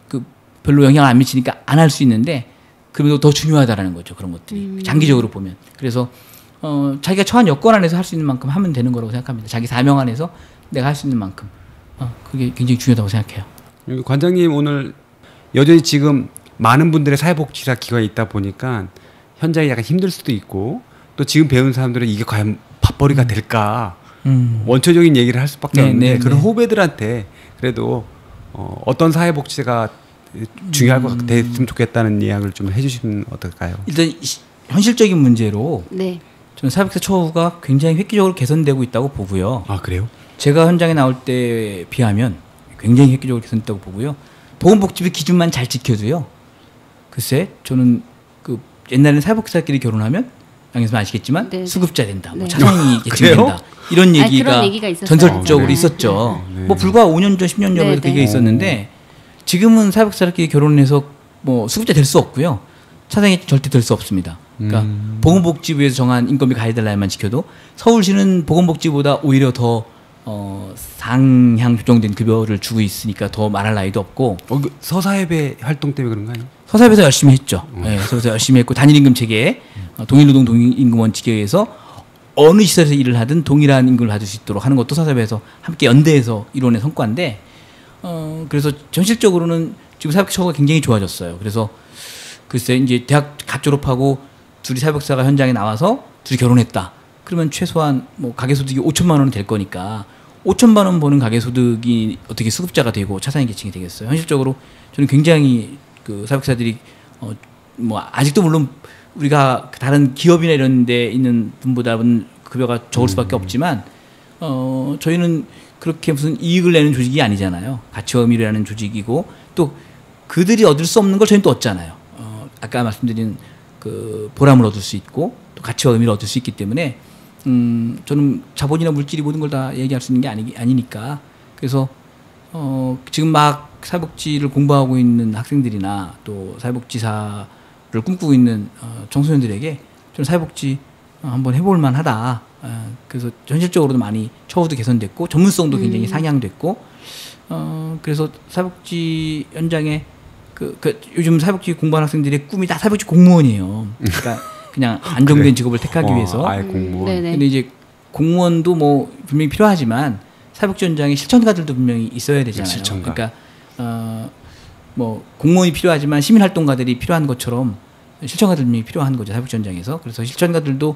그 별로 영향을 안 미치니까 안 할 수 있는데 그래도 더 중요하다라는 거죠. 그런 것들이 장기적으로 보면. 그래서 자기가 처한 여건 안에서 할 수 있는 만큼 하면 되는 거라고 생각합니다. 자기 사명 안에서 내가 할 수 있는 만큼 그게 굉장히 중요하다고 생각해요. 여기 관장님 오늘 여전히 지금 많은 분들의 사회복지사 기관이 있다 보니까 현장이 약간 힘들 수도 있고 또 지금 배운 사람들은 이게 과연 밥벌이가 될까 원초적인 얘기를 할 수밖에 없는데 그런 후배들한테 그래도 어떤 사회복지가 중요할 것 됐으면 좋겠다는 이야기를 좀 해주시면 어떨까요? 일단 현실적인 문제로 네. 저는 사회복지사 처우가 굉장히 획기적으로 개선되고 있다고 보고요. 아 그래요? 제가 현장에 나올 때에 비하면 굉장히 획기적으로 개선됐다고 보고요. 보건복지부 기준만 잘 지켜도요. 글쎄 저는 그 옛날에는 사회복지사끼리 결혼하면 양에서 아시겠지만 네. 수급자 된다, 뭐 네. 차상위 계층된다 이런 아니, 얘기가 그런 얘기가 있었어요. 전설적으로 네. 있었죠. 네. 뭐 불과 5년 전, 10년 전에도 네, 그게 네. 있었는데 지금은 사회복지사끼리 결혼해서 뭐 수급자 될 수 없고요. 차상위 절대 될 수 없습니다. 그러니까 보건복지부에서 정한 인건비 가이드라인만 지켜도 서울시는 보건복지보다 오히려 더 상향 조정된 급여를 주고 있으니까 더 말할 나위도 없고 서사회배 활동 때문에 그런 거 아니에요? 서사회에서 열심히 했죠. 네, 서사회에서 열심히 했고 단일임금 체계, 동일노동 동일임금 원칙에 의해서 어느 시설에서 일을 하든 동일한 임금을 받을 수 있도록 하는 것도 서사회에서 함께 연대해서 이뤄낸 성과인데 그래서 현실적으로는 지금 사회복지 처우가 굉장히 좋아졌어요. 그래서 글쎄 이제 대학 갓 졸업하고 둘이 사회복지사가 현장에 나와서 둘이 결혼했다. 그러면 최소한 뭐 가계소득이 5천만 원은 될 거니까 5천만 원 버는 가계소득이 어떻게 수급자가 되고 차상위 계층이 되겠어요. 현실적으로 저는 굉장히 그 사회복지사들이 뭐 아직도 물론 우리가 다른 기업이나 이런 데 있는 분보다는 급여가 적을 수밖에 없지만 저희는 그렇게 무슨 이익을 내는 조직이 아니잖아요. 가치와 의미라는 조직이고 또 그들이 얻을 수 없는 걸 저희는 또 얻잖아요. 아까 말씀드린 그 보람을 얻을 수 있고 또 가치와 의미를 얻을 수 있기 때문에 저는 자본이나 물질이 모든 걸 다 얘기할 수 있는 게 아니니까 그래서 지금 막 사회복지를 공부하고 있는 학생들이나 또 사회복지사를 꿈꾸고 있는 청소년들에게 좀 사회복지 한번 해볼 만하다. 그래서 현실적으로도 많이 처우도 개선됐고 전문성도 굉장히 상향됐고 그래서 사회복지 현장에 요즘 사회복지 공부하는 학생들의 꿈이 다 사회복지 공무원이에요. 그러니까 그냥 안정된 그래. 직업을 택하기 위해서. 아예 공무원. 네네. 근데 이제 공무원도 뭐 분명히 필요하지만 사회복지 현장에 실천가들도 분명히 있어야 되잖아요. 실천가. 그러니까 뭐 공무원이 필요하지만 시민활동가들이 필요한 것처럼 실천가들이 필요한 거죠. 사회복지 현장에서. 그래서 실천가들도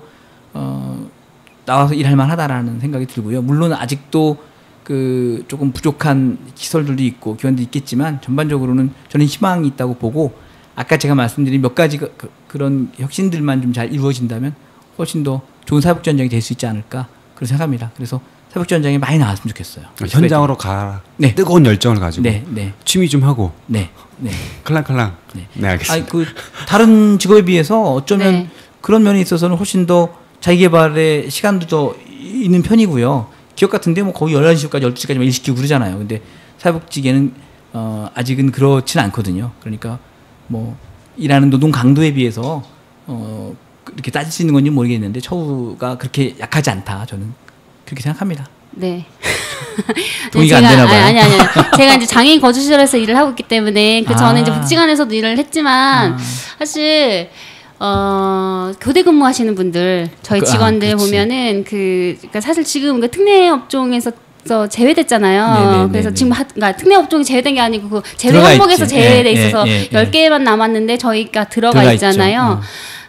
나와서 일할 만하다라는 생각이 들고요. 물론 아직도 그 조금 부족한 시설들도 있고 기관도 있겠지만 전반적으로는 저는 희망이 있다고 보고 아까 제가 말씀드린 몇 가지 그런 혁신들만 좀 잘 이루어진다면 훨씬 더 좋은 사회복지 현장이 될 수 있지 않을까 그런 생각합니다. 그래서 사회복지 현장에 많이 나왔으면 좋겠어요. 현장으로 가. 네. 뜨거운 열정을 가지고. 네, 네, 취미 좀 하고. 네, 네. 클랑클랑. 네. 네, 알겠습니다. 그 다른 직업에 비해서 어쩌면 네. 그런 면에 있어서는 훨씬 더 자기개발의 시간도 더 있는 편이고요. 기업 같은데 뭐 거의 11시까지 12시까지만 일 시키고 그러잖아요. 근데 사회복지계는 아직은 그렇진 않거든요. 그러니까 뭐 일하는 노동 강도에 비해서 이렇게 따질 수 있는 건지 모르겠는데 처우가 그렇게 약하지 않다. 저는 그렇게 생각합니다. 네. 동의가 안 되나 봐요. 아니. 제가 이제 장애인 거주시설에서 일을 하고 있기 때문에 저는 이제 복지관에서도 일을 했지만 사실 교대 근무하시는 분들 저희 직원들 보면은 그러니까 사실 지금 그 특례 업종에서 제외됐잖아요. 네네네네. 그래서 지금 그러니까 특례 업종이 제외된 게 아니고 그 제외 들어가 항목에서 있지. 제외돼 예, 있어서 예, 예, 10개만 남았는데 저희가 들어가 있잖아요.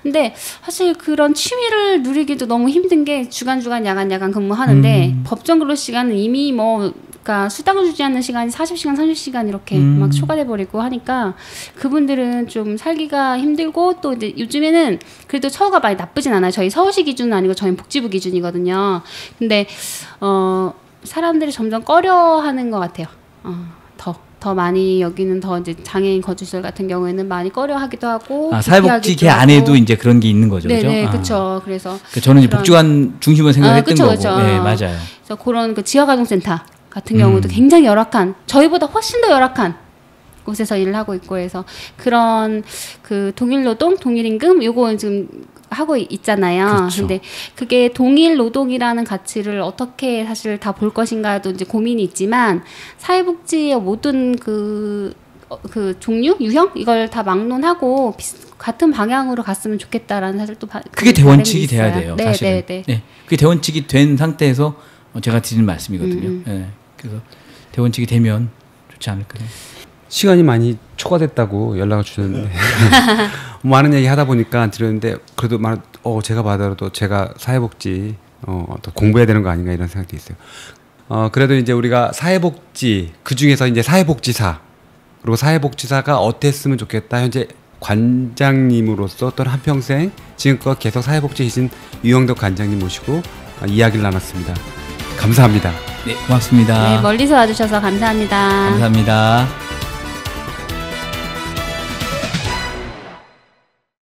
근데 사실 그런 취미를 누리기도 너무 힘든 게 주간 야간 근무하는데 법정 근로 시간은 이미 뭐 그러니까 수당을 주지 않는 시간이 40시간, 30시간 이렇게 막 초과돼 버리고 하니까 그분들은 좀 살기가 힘들고 또 이제 요즘에는 그래도 처우가 많이 나쁘진 않아요. 저희 서울시 기준은 아니고 저희는 복지부 기준이거든요. 근데 사람들이 점점 꺼려하는 것 같아요. 더 많이 여기는 더 이제 장애인 거주시설 같은 경우에는 많이 꺼려하기도 하고 사회복지계 안에도 이제 그런 게 있는 거죠, 그죠? 네네, 그렇죠. 그래서 저는 이제 복지관 중심으로 생각했던 거고, 그쵸. 네, 맞아요. 그래서 그런 그 지역아동센터 같은 경우도 굉장히 열악한 저희보다 훨씬 더 열악한 곳에서 일을 하고 있고 해서 그런 그 동일노동, 동일임금 요거 지금 하고 있잖아요. 그렇죠. 근데 그게 동일 노동이라는 가치를 어떻게 사실 다 볼 것인가도 이제 고민이 있지만 사회복지의 모든 그 종류, 유형 이걸 다 막론하고 같은 방향으로 갔으면 좋겠다라는 사실 또 그게 대원칙이 돼야 돼요. 네, 사실은. 네. 그게 대원칙이 된 상태에서 제가 드리는 말씀이거든요. 네. 그래서 대원칙이 되면 좋지 않을까요? 시간이 많이 초과됐다고 연락을 주셨는데 많은 얘기 하다 보니까 들었는데 그래도 제가 받아도 제가 사회복지 더 공부해야 되는 거 아닌가 이런 생각도 있어요. 그래도 이제 우리가 사회복지 그 중에서 이제 사회복지사 그리고 사회복지사가 어땠으면 좋겠다 현재 관장님으로서 또는 한평생 지금껏 계속 사회복지에 계신 유영덕 관장님 모시고 이야기를 나눴습니다. 감사합니다. 네, 고맙습니다. 네, 멀리서 와주셔서 감사합니다. 감사합니다.